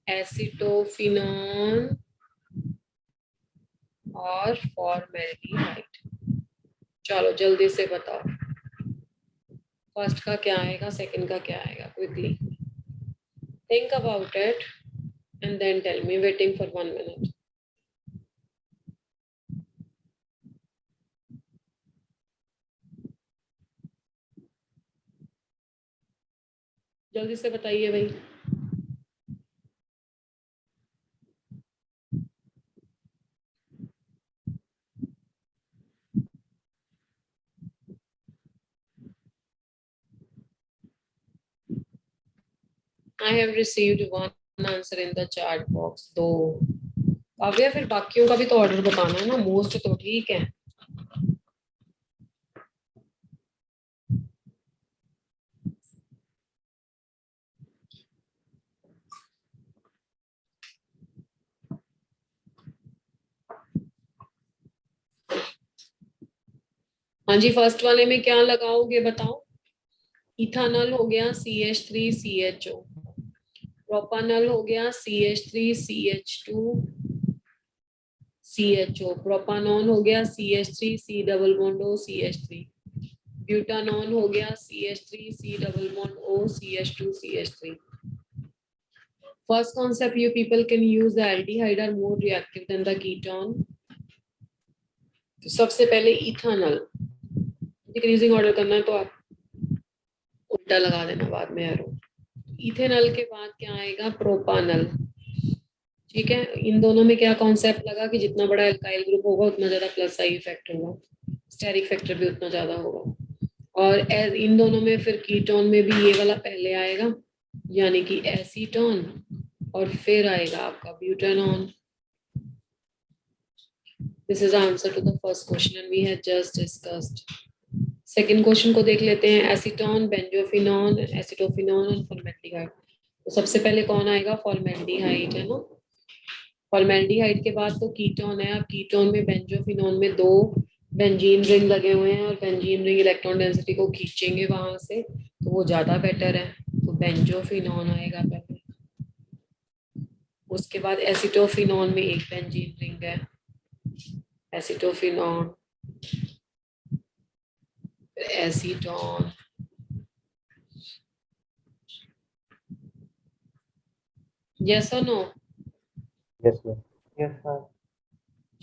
एसिटोफिनॉन और फॉर्मेल्डिहाइड। चलो जल्दी से बताओ, फर्स्ट का क्या आएगा, सेकंड का क्या आएगा, quickly think about it and then tell me. Waiting for 1 minute। जल्दी से बताइए भाई। I have received one answer in the chat box। दो काव्या, फिर बाकियों का भी तो ऑर्डर बताना है ना, मोस्ट तो ठीक है। हाँ जी, फर्स्ट वाले में क्या लगाओगे बताओ। इथानल हो गया CH3CHO, प्रोपानल हो गया CH3CH2CHO, प्रोपानॉन हो गया CH3C double bond O CH3, ब्यूटानॉन हो गया CH3C double bond O CH2CH3। First concept you people can use, the aldehyde are more reactive than the ketone। तो सबसे पहले इथानल, डिक्रीजिंग ऑर्डर करना है तो आप उल्टा लगा देना बाद में एरो। इथेनॉल के बाद क्या आएगा, प्रोपानल। ठीक है, इन दोनों में क्या कॉन्सेप्ट लगा कि जितना बड़ा एल्काइल ग्रुप होगा उतना ज्यादा प्लस साई इफेक्ट होगा, स्टेरिक फैक्टर भी उतना ज्यादा होगा। और इन दोनों में फिर कीटोन में भी ये वाला पहले आएगा, यानी कि एसीटोन, और फिर आएगा आपका butanone. This is answer to the first question and we had just discussed. Second question को देख लेते हैं। एसीटोन, बेंजोफिनॉन, एसिटोफिनॉन और फॉर्मेल्डिहाइड। तो सबसे पहले कौन आएगा, फॉर्मेल्डिहाइड है ना। फॉर्मेल्डिहाइड के बाद तो कीटोन है। अब कीटोन में बेंजोफिनॉन में 2 बेंजीन रिंग लगे हुए हैं और बेंजीन रिंग इलेक्ट्रॉन डेंसिटी को खींचेंगे वहां से, तो वो ज्यादा बेटर है, तो बेंजोफिनॉन आएगा पहले। उसके बाद एसिटोफिनॉन में 1 बेंजीन रिंग है, एसिटोफिनॉन, एसीटोन। यस और no? Yes, ma'am. Yes, sir.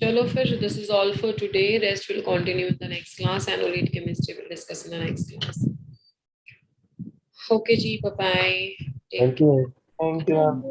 चलो फिर, this is all for today, rest will continue in the next class, annual chemistry will discuss in the next class. Okay जी, bye bye. Thank you. Thank you, ma'am.